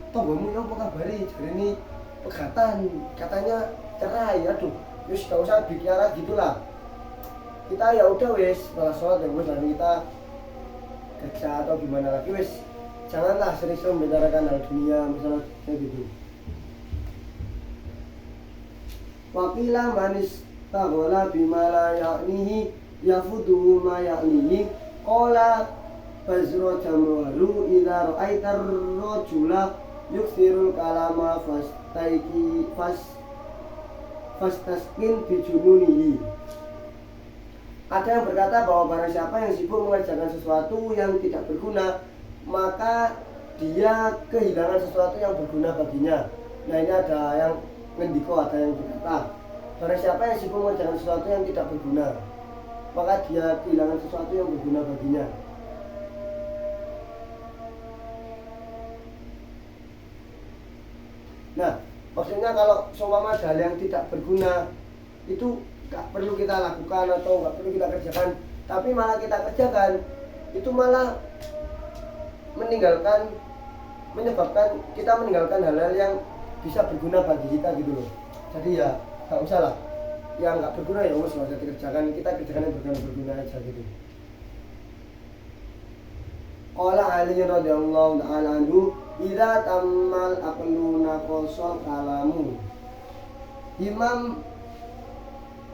Tonggomu yang buka kabari, jadi ini pegatan, katanya cerai. Aduh, wis nggak usah bicara gitulah. Kita ya udah wis setelah sholat ya wis, nanti kita kerja atau gimana lagi wis. Janganlah sering-sering membicarakan hal dunia misalnya kayak gitu. Waqila manis tagola bimala ya'nihi yafuduhu ma ya'nihi qala bazro jamwalu idha ra'aitar rojula yuksirul kalama fastaskin bijununihi. Ada yang berkata bahwa barang siapa yang sibuk mengerjakan sesuatu yang tidak berguna, maka dia kehilangan sesuatu yang berguna baginya. Nah ini ada yang ngendiko, ada yang berkata barang siapa yang sibuk mengerjakan sesuatu yang tidak berguna, maka dia kehilangan sesuatu yang berguna baginya. Nah maksudnya kalau seumpama ada hal yang tidak berguna itu gak perlu kita lakukan atau gak perlu kita kerjakan, tapi malah kita kerjakan, itu malah menyebabkan kita meninggalkan hal-hal yang bisa berguna bagi kita gitu loh. Jadi ya gak usah lah, yang gak berguna ya wes gak usah dikerjakan, kita kerjakan yang berguna aja gitu. Qala Ali radhiyallahu ta'ala anhu idza tammal aqlu naqasal kalamu. Imam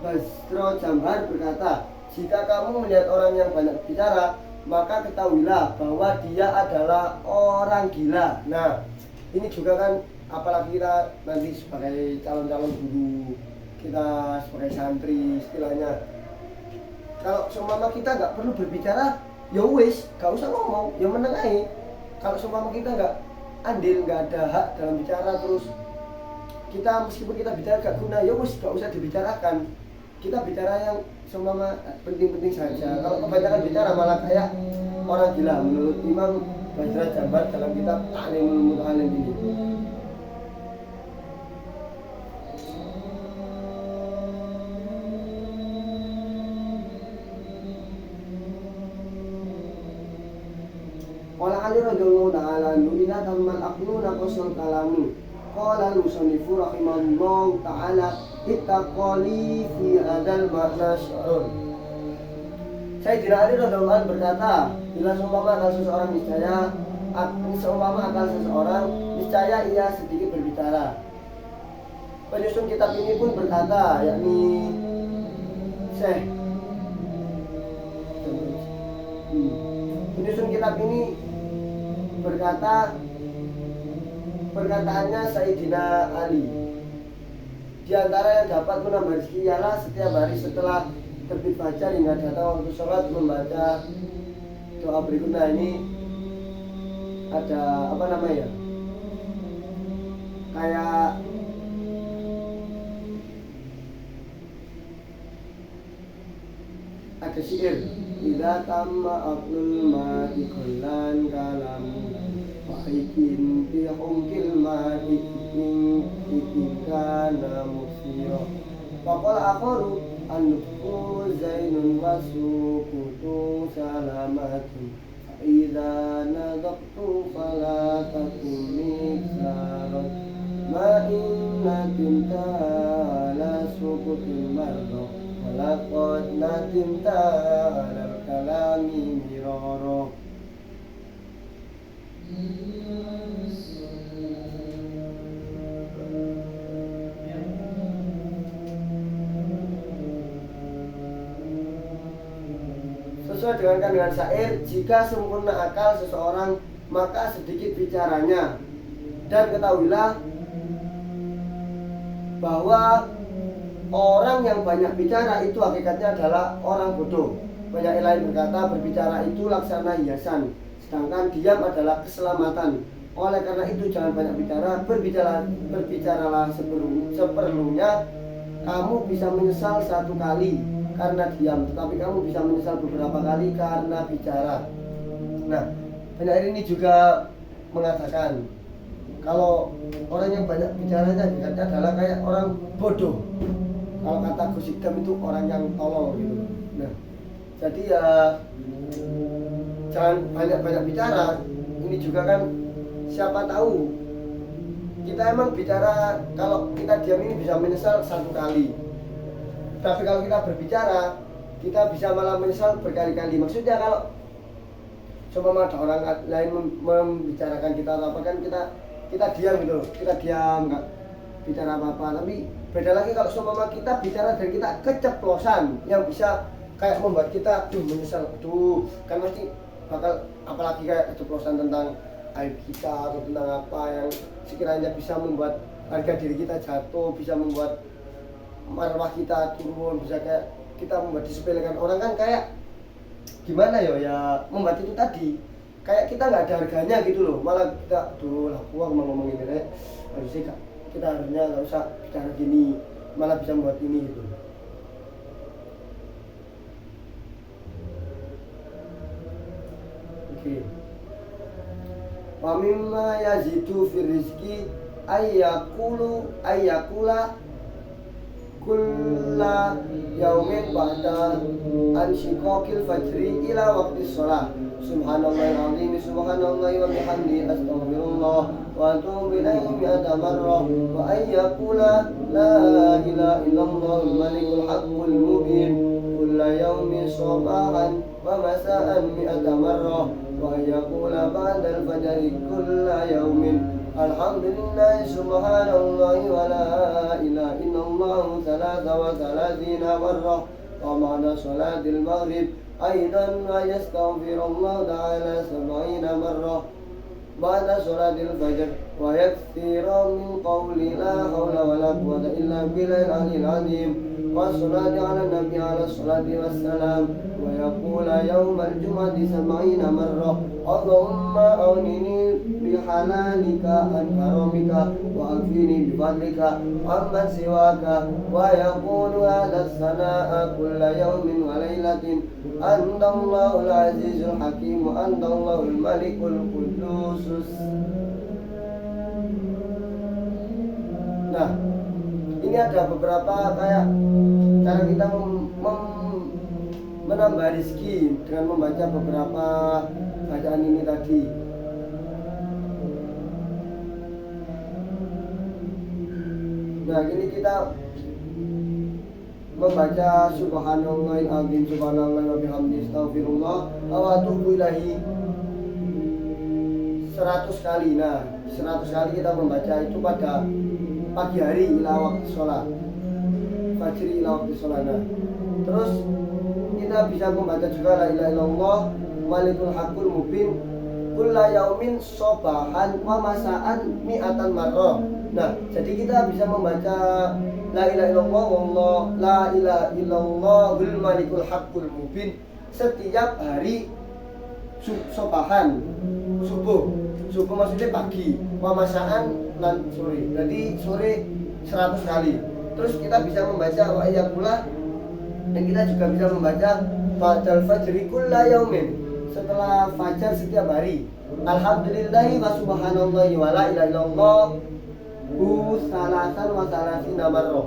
Basro Jambar berkata, jika kamu melihat orang yang banyak bicara, maka ketahuilah bahwa dia adalah orang gila. Nah, ini juga kan apalagi kita nanti sebagai calon-calon guru, kita sebagai santri istilahnya. Kalau seumpama kita nggak perlu berbicara, ya wis, nggak usah ngomong, ya meneng aja. Kalau seumpama kita nggak andil, nggak ada hak dalam bicara, terus kita meskipun kita bicara gak guna, ya wis, nggak usah dibicarakan. Kita bicara yang seumpama penting-penting saja. Kalau kebanyakan bicara malah kayak orang gila menurut Imam Basro Jambar dalam kitab Ta'limul Muta'allim ini. Qala Ali radhiyallahu ta'ala anhu idza tammal aqlu naqasul kalamu. Qala al-musannifu rahimahullahu ta'ala ittaqali fi hadzal ma'na syarun. Sayyidina Ali radhiyallahu anhu berkata, bila seumpama akal seseorang niscaya ia sedikit berbicara. Penyusun kitab ini pun berkata, yakni Syekh penyusun kitab ini berkata, perkataannya Sayyidina Ali, di antara yang dapat menambah rezeki ialah setiap hari setelah terbit fajar hingga datang waktu sholat membaca doa berikutnya. Ini ada apa namanya, kayak ada syair, idza tamma aqlul ma'i kullan kalamu wa'ikin fi hungkil ma'i kana musira faqala akharu an-nufu zainun wasukutu salamatun idza nadaqtu fala takum miksaran ma inna tinta ala sukutil mardo walaqad nadimta ala kalami mirara. sesuai dengan kandungan syair, jika sempurna akal seseorang maka sedikit bicaranya. Dan ketahuilah bahwa orang yang banyak bicara itu hakikatnya adalah orang bodoh. Banyak lain berkata, berbicara itu laksana hiasan, sedangkan diam adalah keselamatan. Oleh karena itu jangan banyak bicara, berbicaralah seperlunya. Kamu bisa menyesal satu kali karena diam, tetapi kamu bisa menyesal beberapa kali karena bicara. Nah, penyair ini juga mengatakan kalau orang yang banyak bicaranya hakikatnya adalah kayak orang bodoh. Kalau kata Gus Idam itu orang yang tolol gitu. Nah, jadi ya jangan banyak-banyak bicara. Ini juga kan siapa tahu kita emang bicara, kalau kita diam ini bisa menyesal satu kali. Tapi kalau kita berbicara, kita bisa malah menyesal berkali-kali. Maksudnya kalau cuma ada orang lain membicarakan kita atau apa kan kita diam gitu, kita diam nggak bicara apa-apa. Tapi beda lagi kalau seumpama kita bicara dan kita keceplosan yang bisa kayak membuat kita menyesal, kan pasti bakal, apalagi kayak keceplosan tentang aib kita atau tentang apa yang sekiranya bisa membuat harga diri kita jatuh, bisa membuat marwah kita turun, bisa kayak kita membuat disepelekan orang kan kayak gimana ya membuat itu tadi kayak kita nggak ada harganya gitu loh. Malah kita lah gua ngomong ini deh, harusnya kita harusnya nggak usah bicara gini, malah bisa membuat ini gitu. Oke. Wa mimma yazidu fi rizqi ayyakula kulla yaumin ba'da ansyiqaqil fajri ila waqtis shalah. Subhanallahil azim, subhanallahi wa bihamdihi, astaghfirullah wa atubu ilaihi mi'ata marrah. Wa ayyakula la ilaha illallahul malikul haqqul mubin kulla yaumin sabahan wa masa'an mi'ata marrah. Wa yaqula ba'dal fajri kulla yaumin alhamdulillah subhanallahi wa la ilaha illallah thalatha wa thalathina marrah. Wa ma'na salatil maghrib aidan wa yastaghfirullah ta'ala sab'ina marrah ba'da salatil fajr wa yakthira min qawli la hawla wa la quwwata illa billahil aliyyil azim. والصلاة على النبي على الصلاة والسلام. ويقول يوم الجمعة 70 مرة اللهم أغنني بحلالك عن حرامك وأكفني بفضلك عمن سواك. ويقول هذا الثناء كل يوم وليلة أنت الله العزيز الحكيم أنت الله الملك القدوس. Nah, ini ada beberapa kayak cara kita menambah rezeki dengan membaca beberapa bacaan ini tadi. Nah, ini kita membaca subhanallahil azim, subhanallahi wa bihamdihi, astaghfirullah wa atubu ilaihi 100 kali. Nah, 100 kali kita membaca itu pada pagi hari ila waktu sholat fajri ila waktu sholat. Nah, terus kita bisa membaca juga la ilaha illallah malikul haqqul mubin kulla yaumin sobahan wa masa'an mi'atan marrah. Nah, jadi kita bisa membaca la ilaha illallah wallah la ilaha illallahul malikul haqqul mubin setiap hari sobahan, subuh maksudnya pagi, wa masa'an lan sore, jadi sore 100 kali. Terus kita bisa membaca wa ayyakula, dan kita juga bisa membaca ba'dal fajri kulla yaumin, setelah fajar setiap hari, alhamdulillahi wa subhanallahi wa la ilaha illallah salasan wa salasina marrah,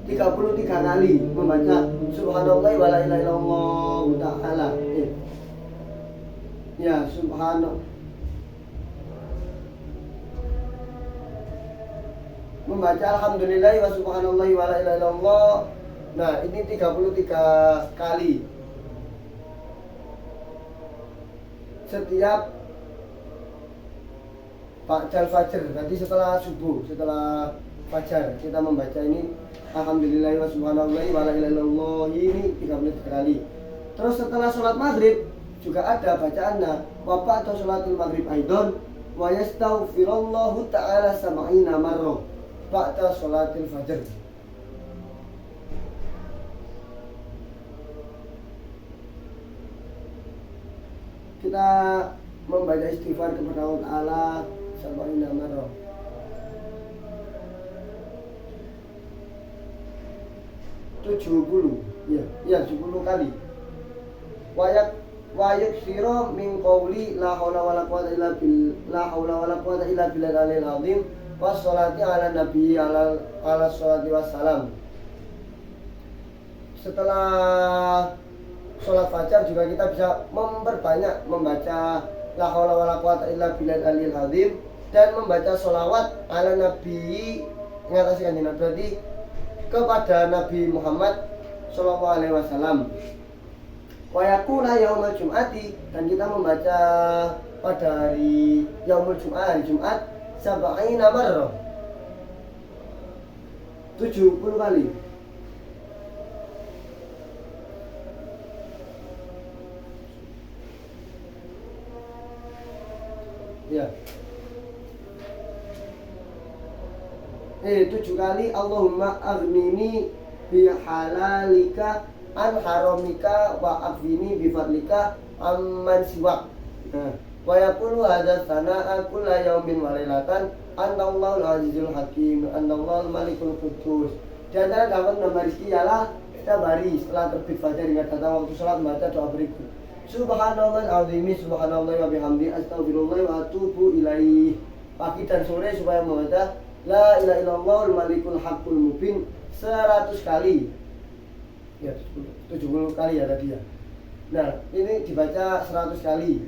33 kali membaca subhanallahi wa la ilaha illallah ta'ala. Ya, subhanallah. Membaca alhamdulillah wa subhanallahi wa la ilaha illallah. Nah, ini 33 kali setiap ba'dal fajr, nanti setelah subuh, setelah fajar kita membaca ini alhamdulillah wa subhanallah wa la ilaha illallah ini 33 kali. Terus setelah sholat maghrib juga ada bacaannya wa ba'da sholatil maghrib aidon wa yastaghfirullahu ta'ala sab'ina marrah ba'da sholatil fajr. Kita membaca istighfar kepada Allah Ta'ala sab'ina marrah. Tujuh puluh 70 kali. Wayuk siro min qawli la haula wala quwwata illa billahil aliyil azim wassalati ala nabi ala sholati wassalam. Setelah sholat fajar juga kita bisa memperbanyak membaca la haula wala quwwata illa billahil aliyil azim dan membaca sholawat ala nabi mengatasi kanjeng Nabi, berarti kepada Nabi Muhammad sallallahu alaihi wasallam. Wa yaqula yaumul jum'ati, dan kita membaca pada hari yaumul jum'ah, hari Jumat, sab'ina marrah, 70 kali. Ya. 7 kali Allahumma aghnini bi halalika an haramika wa afini bi fadlika amman siwak. Wa yaqulu hadza sana'a kulla yaumin wa lailatan annallahul azizul hakim annallahul malikul quddus. Di antara dapat nama rezeki ialah setiap hari setelah terbit fajar hingga datang waktu salat membaca doa berikut: Subhanallah al-azimi subhanallah wa bihamdi astaghfirullah wa atubu ilaih. Pagi dan sore supaya membaca la ilaha illallahul malikul haqqul mubin 100 kali. Ya, 70 kali ya tadi ya. Nah, ini dibaca 100 kali.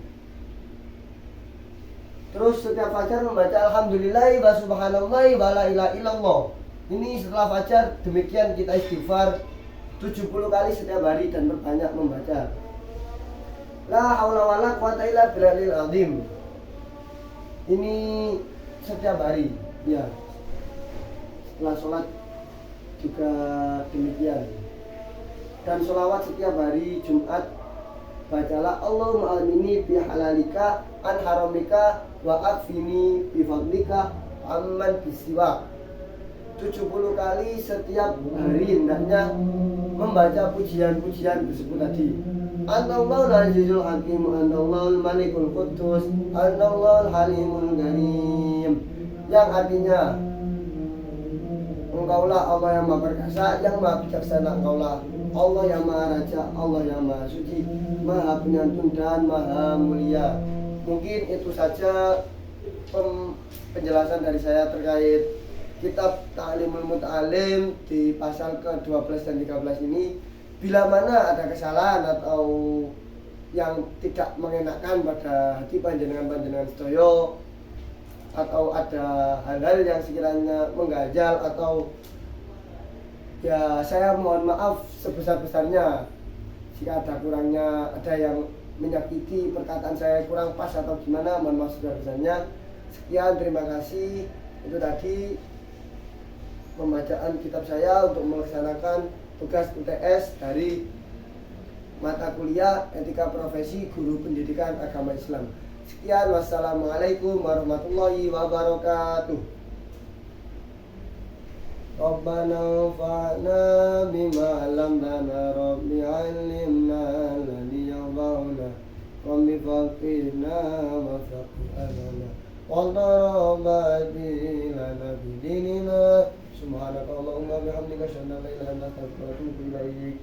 Terus setiap fajar membaca alhamdulillah wa subhanallah wa la ilaha illallah. Ini setelah fajar, demikian kita istighfar 70 kali setiap hari dan berbanyak membaca la haula wala quwwata illa billahil azim. Ini setiap hari ya. Setelah sholat juga demikian. Dan sholawat setiap hari Jumat bacalah Allahumma almini bi halalika an haramika wa akfini bi fadlika amman bisiwak. 70 kali setiap hari hendaknya membaca pujian-pujian tersebut tadi. Annallahul azizul hakim annallahul malikul quddus annallahul halimul karim, yang artinya Engkaulah Allah yang maha perkasa, yang maha bijaksana. Engkaulah Allah yang maha raja, Allah yang maha suci, maha penyantun dan maha mulia. Mungkin itu saja penjelasan dari saya terkait kitab Ta'limul Muta'alim di pasal ke-12 dan 13 ini. Bila mana ada kesalahan atau yang tidak mengenakan pada hati panjenengan sedoyo, atau ada hal-hal yang sekiranya mengganjal, atau ya saya mohon maaf sebesar-besarnya jika ada kurangnya, ada yang menyakiti perkataan saya kurang pas atau gimana, mohon maaf sebesar-besarnya. Sekian, terima kasih. Itu tadi pembacaan kitab saya untuk melaksanakan tugas UTS dari mata kuliah Etika Profesi Guru Pendidikan Agama Islam. Sekian, wassalamualaikum warahmatullahi wabarakatuh. Rabbana fa'na bima 'allamtana rabbi 'allimna alladhi yanfa'una rabbi faqihna wa faqihna wa darabati lana bidinina subhanakallahumma bihamdika asyhadu an la ilaha illa anta astaghfiruka wa atubu ilaik.